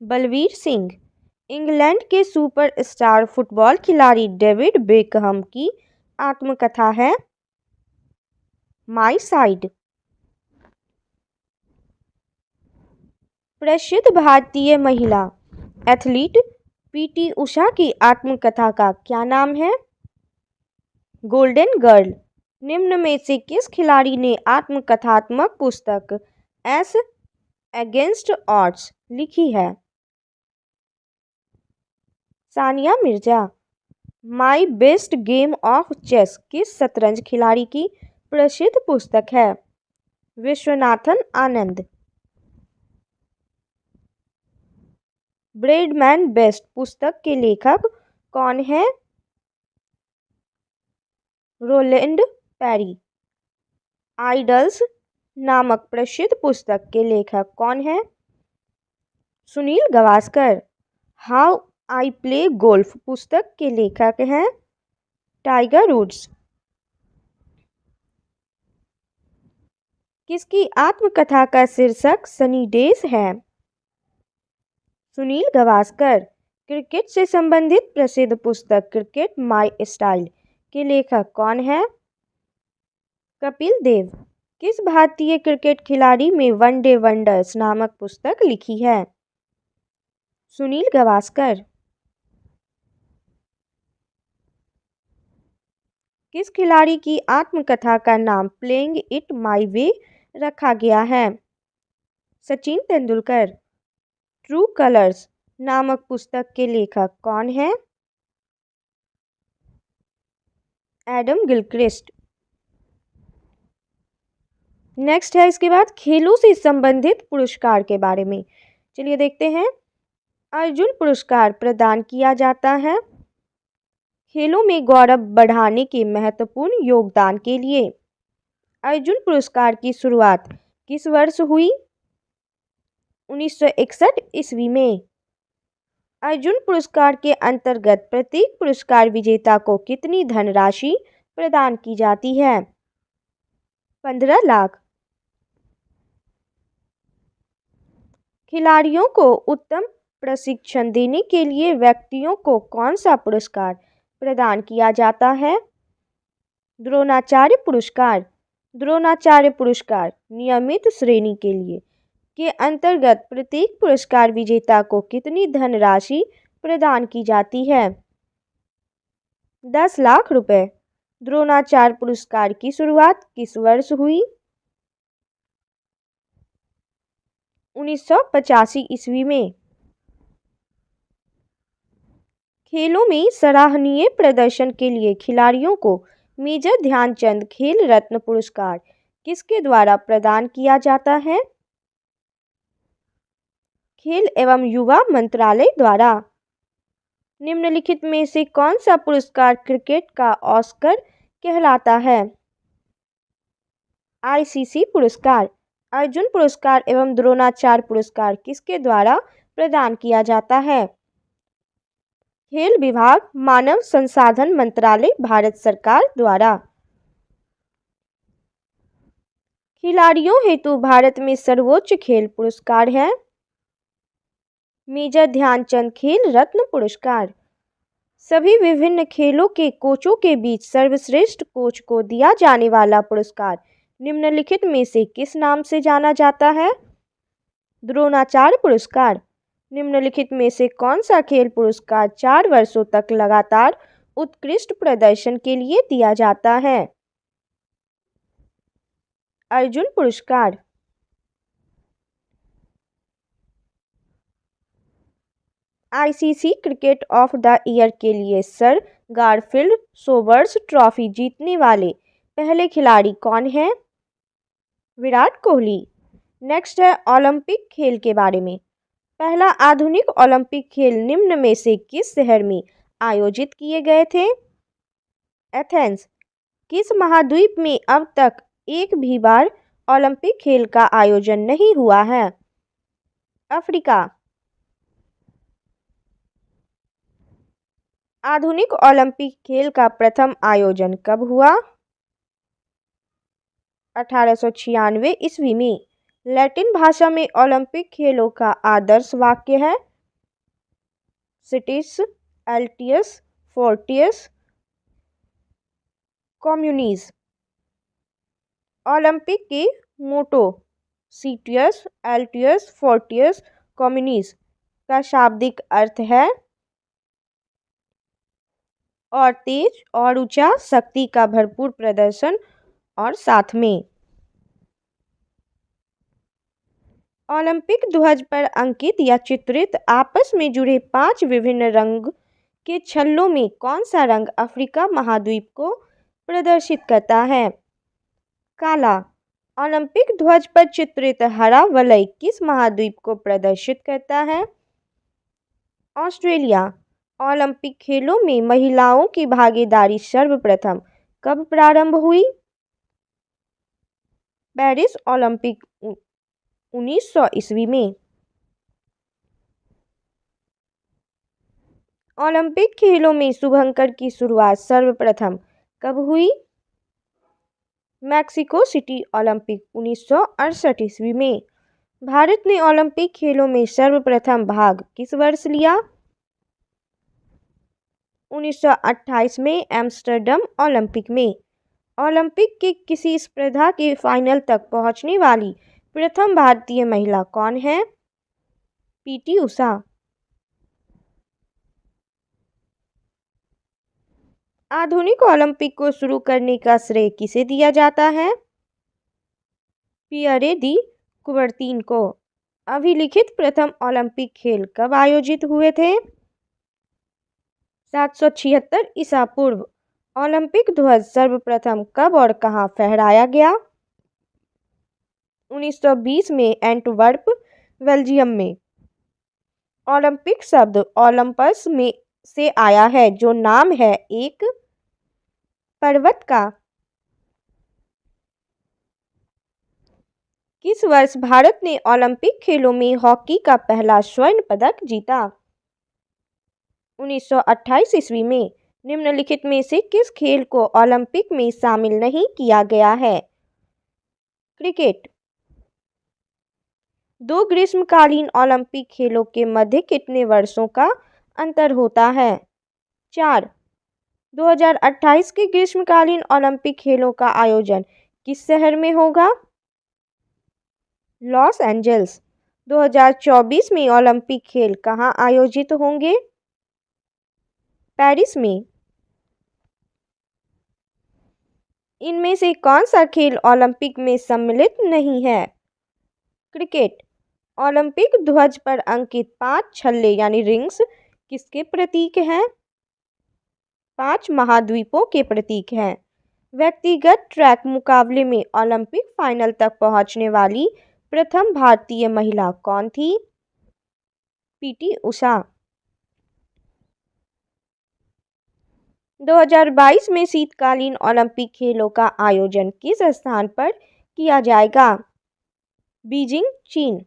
बलवीर सिंह, इंग्लैंड के सुपरस्टार फुटबॉल खिलाड़ी डेविड बेकहम की आत्मकथा है माई साइड। प्रसिद्ध भारतीय महिला एथलीट पीटी उषा की आत्मकथा का क्या नाम है? Golden girl. निम्न में से किस खिलाड़ी ने आत्मकथात्मक पुस्तक एस अगेंस्ट ऑड्स लिखी है? Sania Mirza. My best game of chess किस शतरंज खिलाड़ी की प्रसिद्ध पुस्तक है? विश्वनाथन आनंद। ब्रेडमैन बेस्ट पुस्तक के लेखक कौन है? Rowland peri. आइडल्स नामक प्रसिद्ध पुस्तक के लेखक कौन है? Sunil Gavaskar. How I play golf पुस्तक के लेखक हैं टाइगर वुड्स। किसकी आत्मकथा का शीर्षक सनी डेज है? सुनील गावस्कर। क्रिकेट से संबंधित प्रसिद्ध पुस्तक क्रिकेट माई स्टाइल के लेखक कौन है? कपिल देव। किस भारतीय क्रिकेट खिलाड़ी में वनडे वंडर्स नामक पुस्तक लिखी है? सुनील गावस्कर। किस खिलाड़ी की आत्मकथा का नाम प्लेइंग इट माई वे रखा गया है? सचिन तेंदुलकर। ट्रू कलर्स नामक पुस्तक के लेखक कौन है? Adam Gilchrist. नेक्स्ट है इसके बाद खेलों से संबंधित पुरस्कार के बारे में। चलिए देखते हैं। अर्जुन पुरस्कार प्रदान किया जाता है खेलों में गौरव बढ़ाने के महत्वपूर्ण योगदान के लिए। अर्जुन पुरस्कार की शुरुआत किस वर्ष हुई? 1961 ईस्वी में। अर्जुन पुरस्कार के अंतर्गत प्रत्येक पुरस्कार विजेता को कितनी धनराशि प्रदान की जाती है? 15 लाख। खिलाड़ियों को उत्तम प्रशिक्षण देने के लिए व्यक्तियों को कौन सा पुरस्कार प्रदान किया जाता है? द्रोणाचार्य पुरस्कार। द्रोणाचार्य पुरस्कार नियमित श्रेणी के लिए के अंतर्गत प्रत्येक पुरस्कार विजेता को कितनी धनराशि प्रदान की जाती है? 10 लाख रुपए। द्रोणाचार्य पुरस्कार की शुरुआत किस वर्ष हुई? 1985 ईस्वी में। खेलों में सराहनीय प्रदर्शन के लिए खिलाड़ियों को मेजर ध्यानचंद खेल रत्न पुरस्कार किसके द्वारा प्रदान किया जाता है? खेल एवं युवा मंत्रालय द्वारा। निम्नलिखित में से कौन सा पुरस्कार क्रिकेट का ऑस्कर कहलाता है? आईसीसी पुरस्कार। अर्जुन पुरस्कार एवं द्रोणाचार्य पुरस्कार किसके द्वारा प्रदान किया जाता है? खेल विभाग, मानव संसाधन मंत्रालय, भारत सरकार द्वारा। खिलाड़ियों हेतु भारत में सर्वोच्च खेल पुरस्कार है मेजर ध्यानचंद खेल रत्न पुरस्कार। सभी विभिन्न खेलों के कोचों के बीच सर्वश्रेष्ठ कोच को दिया जाने वाला पुरस्कार निम्नलिखित में से किस नाम से जाना जाता है? द्रोणाचार्य पुरस्कार। निम्नलिखित में से कौन सा खेल पुरस्कार 4 वर्षों तक लगातार उत्कृष्ट प्रदर्शन के लिए दिया जाता है? अर्जुन पुरस्कार। ICC cricket of the year के लिए सर गारफील्ड सोबर्स ट्रॉफी जीतने वाले पहले खिलाड़ी कौन हैं? विराट कोहली। नेक्स्ट है ओलंपिक खेल के बारे में। पहला आधुनिक ओलंपिक खेल निम्न में से किस शहर में आयोजित किए गए थे? एथेंस। किस महाद्वीप में अब तक एक भी बार ओलंपिक खेल का आयोजन नहीं हुआ है? अफ्रीका। आधुनिक ओलंपिक खेल का प्रथम आयोजन कब हुआ? 1896 ईस्वी में। लैटिन भाषा में ओलंपिक खेलों का आदर्श वाक्य है सिटिस एल्टियस फोर्टियस कम्युनिस। ओलंपिक के मोटो सिटियस एल्टियस फोर्टियस कम्युनिस का शाब्दिक अर्थ है और तेज और ऊंचा, शक्ति का भरपूर प्रदर्शन और साथ में। ओलंपिक ध्वज पर अंकित या चित्रित आपस में जुड़े 5 विभिन्न रंग के छल्लों में कौन सा रंग अफ्रीका महाद्वीप को प्रदर्शित करता है? काला। ओलंपिक ध्वज पर चित्रित हरा वलय किस महाद्वीप को प्रदर्शित करता है? ऑस्ट्रेलिया। ओलंपिक खेलों में महिलाओं की भागीदारी सर्वप्रथम कब प्रारंभ हुई? पेरिस ओलंपिक 1900 ईस्वी में। ओलंपिक खेलों में शुभंकर की शुरुआत सर्वप्रथम कब हुई? मैक्सिको सिटी ओलंपिक 1968 ईस्वी में। भारत ने ओलंपिक खेलों में सर्वप्रथम भाग किस वर्ष लिया? 1928 में एम्स्टर्डम ओलंपिक में। ओलंपिक के किसी स्पर्धा के फाइनल तक पहुंचने वाली प्रथम भारतीय महिला कौन है? पीटी उषा। आधुनिक ओलंपिक को शुरू करने का श्रेय किसे दिया जाता है? पियरे दी कुबर्तीन को। अभिलिखित प्रथम ओलंपिक खेल कब आयोजित हुए थे? 776 ईसा पूर्व। ओलंपिक ध्वज सर्वप्रथम कब और कहां फहराया गया? 1920 में एंटवर्प, बेल्जियम में। ओलंपिक शब्द ओलंपस में से आया है जो नाम है एक पर्वत का। किस वर्ष भारत ने ओलंपिक खेलों में हॉकी का पहला स्वर्ण पदक जीता? 1928 ईस्वी में। निम्नलिखित में से किस खेल को ओलंपिक में शामिल नहीं किया गया है? क्रिकेट। 2 ग्रीष्मकालीन ओलंपिक खेलों के मध्य कितने वर्षों का अंतर होता है? 4। 2028 के ग्रीष्मकालीन ओलंपिक खेलों का आयोजन किस शहर में होगा? Los Angeles. 2024 में ओलंपिक खेल कहाँ आयोजित होंगे? पेरिस में। इनमें से कौन सा खेल ओलंपिक में सम्मिलित नहीं है? क्रिकेट। ओलंपिक ध्वज पर अंकित 5 छल्ले यानी रिंग्स किसके प्रतीक हैं? 5 महाद्वीपों के प्रतीक हैं। व्यक्तिगत ट्रैक मुकाबले में ओलंपिक फाइनल तक पहुंचने वाली प्रथम भारतीय महिला कौन थी? पीटी उषा। 2022 में शीतकालीन ओलंपिक खेलों का आयोजन किस स्थान पर किया जाएगा? बीजिंग, चीन।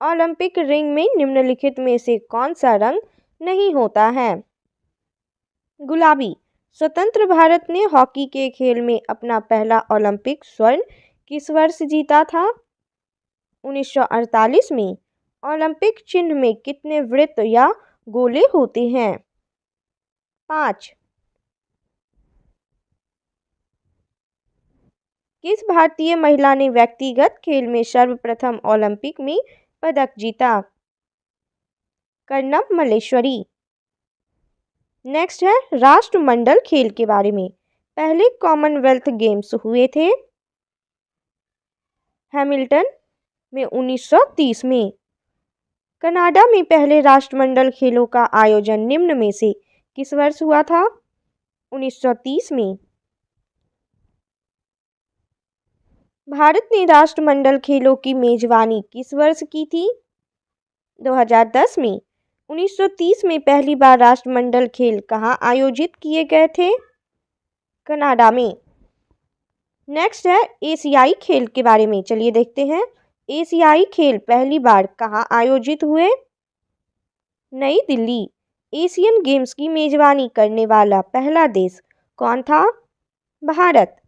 ओलंपिक रिंग में निम्नलिखित में से कौन सा रंग नहीं होता है? गुलाबी। स्वतंत्र भारत ने हॉकी के खेल में अपना पहला ओलंपिक स्वर्ण किस वर्ष जीता था? 1948 में। ओलंपिक चिन्ह में कितने वृत्त या गोले होते हैं? 5। किस भारतीय महिला ने व्यक्तिगत खेल में सर्वप्रथम ओलंपिक में पदक जीता? कर्णम मल्लेश्वरी। नेक्स्ट है राष्ट्रमंडल खेल के बारे में। पहले कॉमनवेल्थ गेम्स हुए थे हैमिल्टन में 1930 में। कनाडा में पहले राष्ट्रमंडल खेलों का आयोजन निम्न में से किस वर्ष हुआ था? 1930 में। भारत ने राष्ट्रमंडल खेलों की मेजबानी किस वर्ष की थी? 2010 में। 1930 में पहली बार राष्ट्रमंडल खेल कहाँ आयोजित किए गए थे? कनाडा में। नेक्स्ट है एशियाई खेल के बारे में, चलिए देखते हैं। एशियाई खेल पहली बार कहाँ आयोजित हुए? नई दिल्ली। एशियन गेम्स की मेजबानी करने वाला पहला देश कौन था? भारत।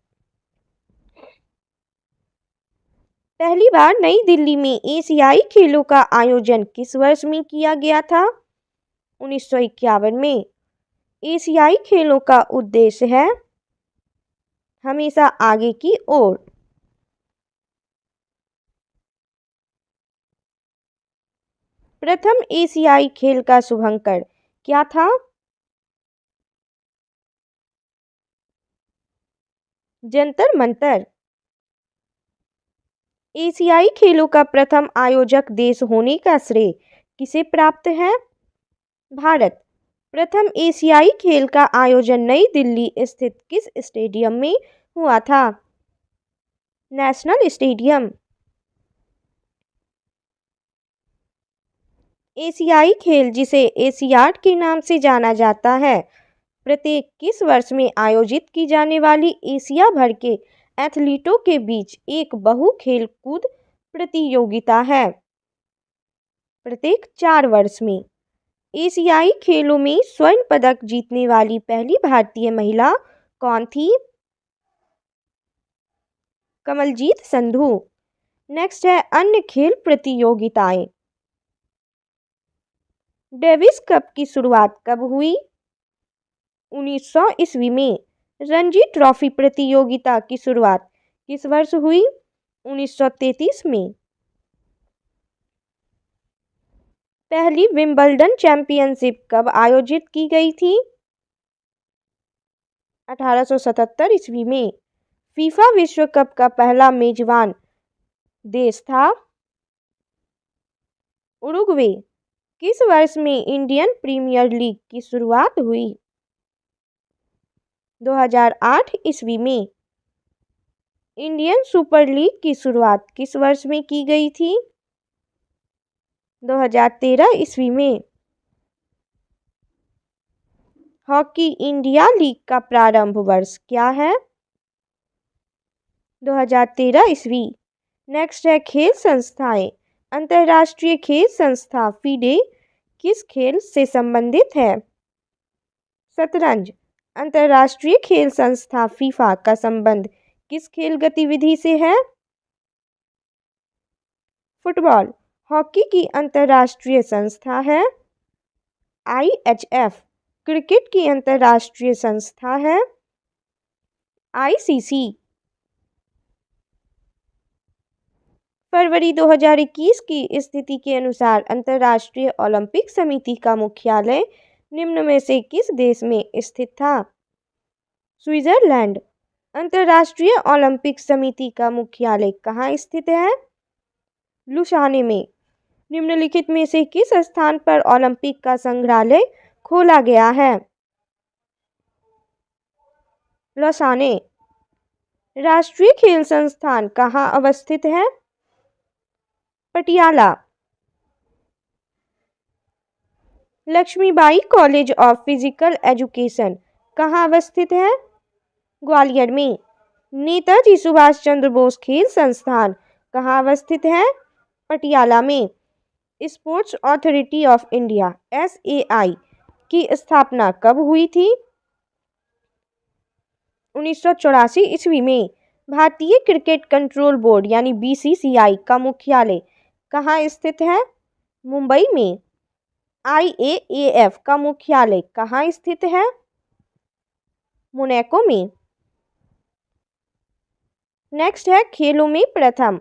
पहली बार नई दिल्ली में एशियाई खेलों का आयोजन किस वर्ष में किया गया था? 1951 में। एशियाई खेलों का उद्देश्य है हमेशा आगे की ओर। प्रथम एशियाई खेल का शुभंकर क्या था? जंतर मंतर। एशियाई खेलों का प्रथम आयोजक देश होने का श्रेय किसे प्राप्त है? भारत। प्रथम एशियाई खेल का आयोजन नई दिल्ली स्थित किस स्टेडियम में हुआ था? National stadium. एशियाई खेल, जिसे एशियाड के नाम से जाना जाता है, प्रत्येक किस वर्ष में आयोजित की जाने वाली एशिया भर के एथलीटों के बीच एक बहु खेल कूद प्रतियोगिता है? प्रत्येक 4 वर्ष में। एशियाई खेलों में स्वर्ण पदक जीतने वाली पहली भारतीय महिला कौन थी? कमलजीत संधू। नेक्स्ट है अन्य खेल प्रतियोगिताएं। डेविस कप की शुरुआत कब हुई? 1900 ईस्वी में। रणजी ट्रॉफी प्रतियोगिता की शुरुआत किस वर्ष हुई? 1933 में। पहली विंबलडन चैंपियनशिप कब आयोजित की गई थी? 1877 ईस्वी में। फीफा विश्व कप का पहला मेजबान देश था? उरुग्वे। किस वर्ष में इंडियन प्रीमियर लीग की शुरुआत हुई? 2008 ईस्वी में। इंडियन सुपर लीग की शुरुआत किस वर्ष में की गई थी? 2013 ईस्वी में। हॉकी इंडिया लीग का प्रारंभ वर्ष क्या है? 2013 ईस्वी। नेक्स्ट है खेल संस्थाएं। अंतर्राष्ट्रीय खेल संस्था फीडे किस खेल से संबंधित है? शतरंज। अंतर्राष्ट्रीय खेल संस्था फीफा का संबंध किस खेल गतिविधि से है? फुटबॉल। हॉकी की अंतर्राष्ट्रीय संस्था है IHF। क्रिकेट की अंतर्राष्ट्रीय संस्था है ICC। फरवरी 2021 की स्थिति के अनुसार अंतर्राष्ट्रीय ओलंपिक समिति का मुख्यालय निम्न में से किस देश में स्थित था? स्विट्जरलैंड। अंतर्राष्ट्रीय ओलंपिक समिति का मुख्यालय कहाँ स्थित है? लुसाने में। निम्नलिखित में से किस स्थान पर ओलंपिक का संग्रहालय खोला गया है? लुसाने। राष्ट्रीय खेल संस्थान कहाँ अवस्थित है? Patiala. Lakshmibai college of physical education कहाँ अवस्थित है? ग्वालियर में। नेताजी सुभाष चंद्र बोस खेल संस्थान कहाँ अवस्थित है? पटियाला में। Sports authority of India SAI की स्थापना कब हुई थी? 1984 ईस्वी में। भारतीय क्रिकेट कंट्रोल बोर्ड यानी BCCI का मुख्यालय कहाँ स्थित है? मुंबई में। IAAF का मुख्यालय कहाँ स्थित है? मोनाको में। नेक्स्ट है खेलों में प्रथम।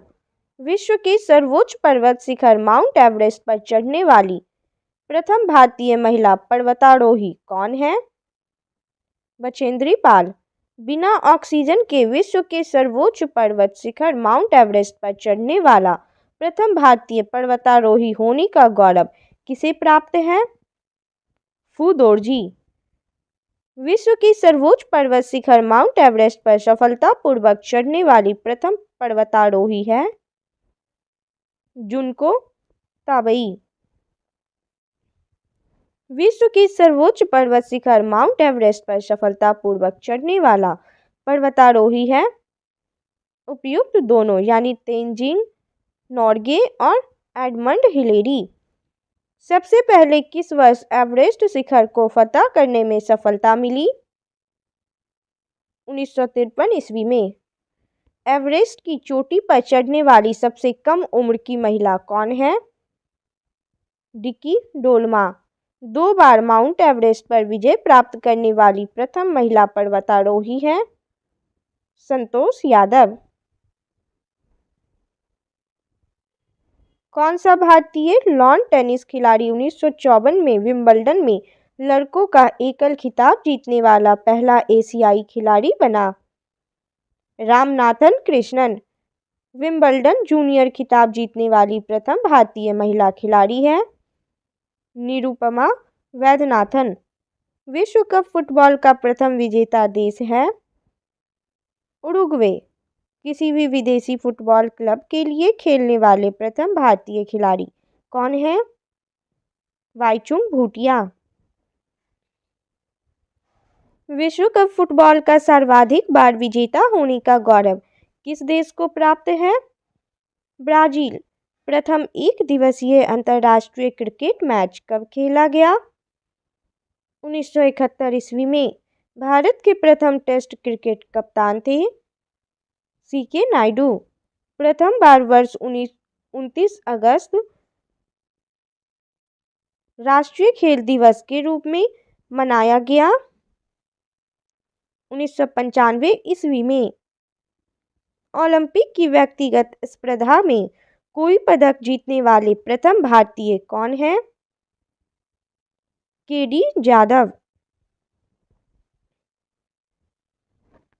विश्व के सर्वोच्च पर्वत शिखर माउंट एवरेस्ट पर चढ़ने वाली प्रथम भारतीय महिला पर्वतारोही कौन है? बछेंद्री पाल। बिना ऑक्सीजन के विश्व के सर्वोच्च पर्वत शिखर माउंट एवरेस्ट पर चढ़ने वाला प्रथम भारतीय पर्वतारोही होने का गौरव किसे प्राप्त है? फू दोरजी। विश्व की सर्वोच्च पर्वत शिखर माउंट एवरेस्ट पर सफलतापूर्वक चढ़ने वाली प्रथम पर्वतारोही है? जुनको ताबई। विश्व की सर्वोच्च पर्वत शिखर माउंट एवरेस्ट पर सफलतापूर्वक चढ़ने वाला पर्वतारोही है? उपयुक्त दोनों यानी तेंजिंग नोर्गे और एडमंड हिलेरी। सबसे पहले किस वर्ष एवरेस्ट शिखर को फतह करने में सफलता मिली? 1953 ईस्वी में। एवरेस्ट की चोटी पर चढ़ने वाली सबसे कम उम्र की महिला कौन है? डिकी डोलमा। 2 बार माउंट एवरेस्ट पर विजय प्राप्त करने वाली प्रथम महिला पर्वतारोही है? संतोष यादव। कौन सा भारतीय लॉन टेनिस खिलाड़ी 1954 में विंबलडन में लड़कों का एकल खिताब जीतने वाला पहला एशियाई खिलाड़ी बना? रामनाथन कृष्णन। विंबलडन जूनियर खिताब जीतने वाली प्रथम भारतीय महिला खिलाड़ी है? निरुपमा वैद्यनाथन। विश्व कप फुटबॉल का प्रथम विजेता देश है? उरुग्वे। किसी भी विदेशी फुटबॉल क्लब के लिए खेलने वाले प्रथम भारतीय खिलाड़ी कौन है? वाईचुंग भूटिया। विश्व कप फुटबॉल का सर्वाधिक बार विजेता होने का गौरव किस देश को प्राप्त है? ब्राजील। प्रथम एक दिवसीय अंतर्राष्ट्रीय क्रिकेट मैच कब खेला गया? 1971 ईस्वी में। भारत के प्रथम टेस्ट क्रिकेट कप्तान थे? सीके नायडू। प्रथम बार वर्ष 29 अगस्त राष्ट्रीय खेल दिवस के रूप में मनाया गया? 1995 ईस्वी में। ओलंपिक की व्यक्तिगत स्पर्धा में कोई पदक जीतने वाले प्रथम भारतीय कौन है? केडी जाधव।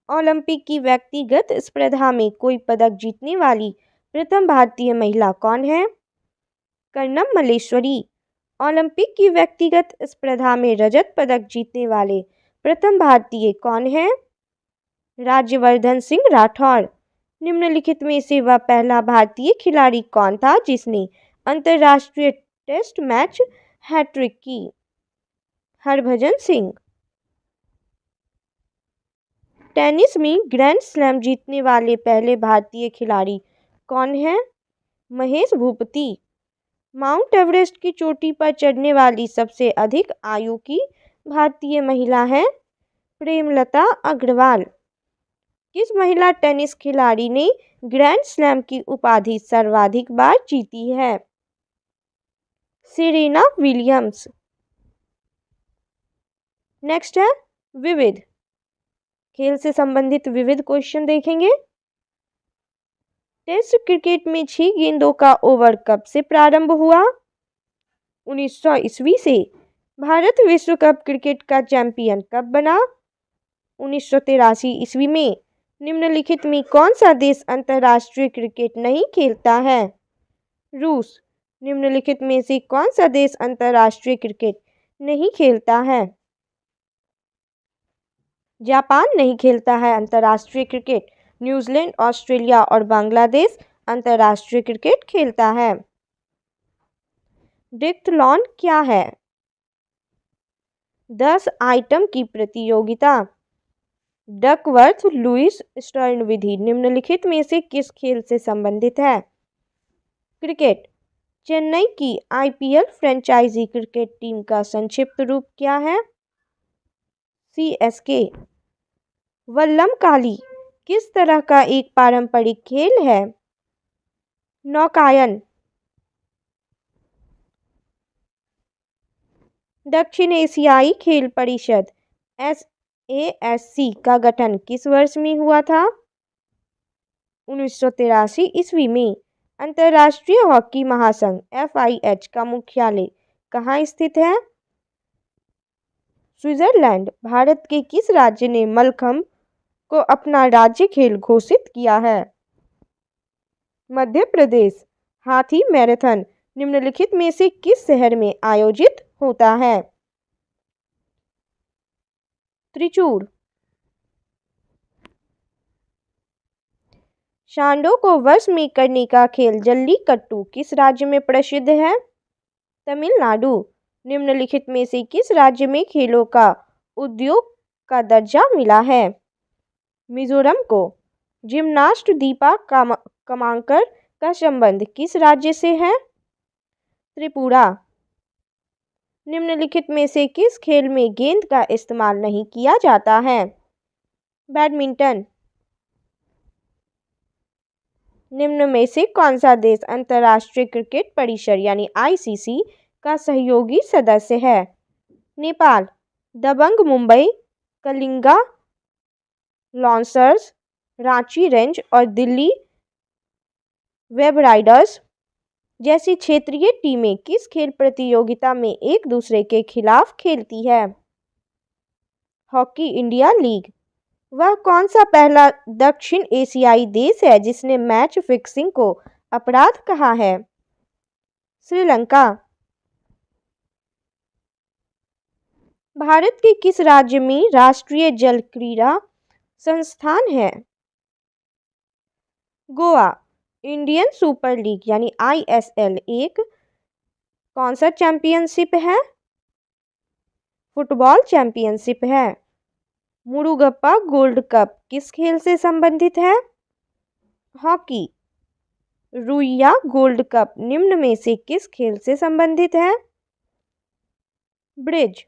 ओलंपिक की व्यक्तिगत स्पर्धा में कोई पदक जीतने वाली प्रथम भारतीय महिला कौन है? कर्णम मल्लेश्वरी। ओलंपिक की व्यक्तिगत स्पर्धा में रजत पदक जीतने वाले प्रथम भारतीय कौन है? राज्यवर्धन सिंह राठौर। निम्नलिखित में से वह पहला भारतीय खिलाड़ी कौन था जिसने अंतर्राष्ट्रीय टेस्ट मैच हैट्रिक की? हरभजन सिंह। टेनिस में ग्रैंड स्लैम जीतने वाले पहले भारतीय खिलाड़ी कौन है? महेश भूपति। माउंट एवरेस्ट की चोटी पर चढ़ने वाली सबसे अधिक आयु की भारतीय महिला है? प्रेमलता अग्रवाल। किस महिला टेनिस खिलाड़ी ने ग्रैंड स्लैम की उपाधि सर्वाधिक बार जीती है? Serena Williams. नेक्स्ट है विविध। खेल से संबंधित विविध क्वेश्चन देखेंगे। टेस्ट क्रिकेट में 6 गेंदों का ओवर कब से प्रारंभ हुआ? 1900 ईस्वी से। भारत विश्व कप क्रिकेट का चैंपियन कब बना? 1983 ईस्वी में। निम्नलिखित में कौन सा देश अंतर्राष्ट्रीय क्रिकेट नहीं खेलता है? रूस। निम्नलिखित में से कौन सा देश अंतर्राष्ट्रीय क्रिकेट नहीं खेलता है? जापान नहीं खेलता है अंतर्राष्ट्रीय क्रिकेट। न्यूजीलैंड, ऑस्ट्रेलिया और बांग्लादेश अंतर्राष्ट्रीय क्रिकेट खेलता है। डिक्थलॉन क्या है? 10 आइटम की प्रतियोगिता। डकवर्थ लुईस स्टर्न विधि निम्नलिखित में से किस खेल से संबंधित है? क्रिकेट। चेन्नई की आईपीएल फ्रेंचाइजी क्रिकेट टीम का संक्षिप्त रूप क्या है? सीएसके। वल्लमकाली किस तरह का एक पारंपरिक खेल है? नौकायन। दक्षिण एशियाई खेल परिषद SASC का गठन किस वर्ष में हुआ था? 1983 ईस्वी में। अंतर्राष्ट्रीय हॉकी महासंघ FIH का मुख्यालय कहाँ स्थित है? स्विट्जरलैंड। भारत के किस राज्य ने मलखंभ को अपना राज्य खेल घोषित किया है? मध्य प्रदेश। हाथी मैराथन निम्नलिखित में से किस शहर में आयोजित होता है? त्रिचूर। सांडों को वश में करने का खेल जल्लीकट्टू किस राज्य में प्रसिद्ध है? तमिलनाडु। निम्नलिखित में से किस राज्य में खेलों का उद्योग का दर्जा मिला है? मिजोरम को। जिम्नास्ट दीपा कमांकर का संबंध किस राज्य से है? त्रिपुरा। निम्नलिखित में से किस खेल में गेंद का इस्तेमाल नहीं किया जाता है? बैडमिंटन। निम्न में से कौन सा देश अंतर्राष्ट्रीय क्रिकेट परिषद यानी आईसीसी का सहयोगी सदस्य है? नेपाल। दबंग मुंबई, कलिंगा लॉन्सर्स, रांची रेंज और दिल्ली वेब राइडर्स जैसी क्षेत्रीय टीमें किस खेल प्रतियोगिता में एक दूसरे के खिलाफ खेलती है? Hockey India league. वह कौन सा पहला दक्षिण एशियाई देश है जिसने मैच फिक्सिंग को अपराध कहा है? श्रीलंका। भारत के किस राज्य में राष्ट्रीय जल क्रीड़ा संस्थान है? गोवा। इंडियन सुपर लीग यानी आईएसएल एक कौन सा चैंपियनशिप है? फुटबॉल चैंपियनशिप है। मुरुगप्पा गोल्ड कप किस खेल से संबंधित है? हॉकी। रुइया गोल्ड कप निम्न में से किस खेल से संबंधित है? ब्रिज।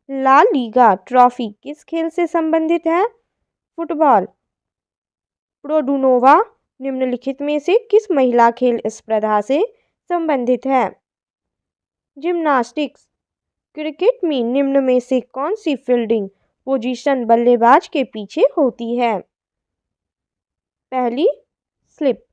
ला लीगा ट्रॉफी किस खेल से संबंधित है? फुटबॉल। प्रोडुनोवा निम्नलिखित में से किस महिला खेल स्पर्धा से संबंधित है? जिम्नास्टिक्स। क्रिकेट में निम्न में से कौन सी फील्डिंग पोजीशन बल्लेबाज के पीछे होती है? पहली, स्लिप।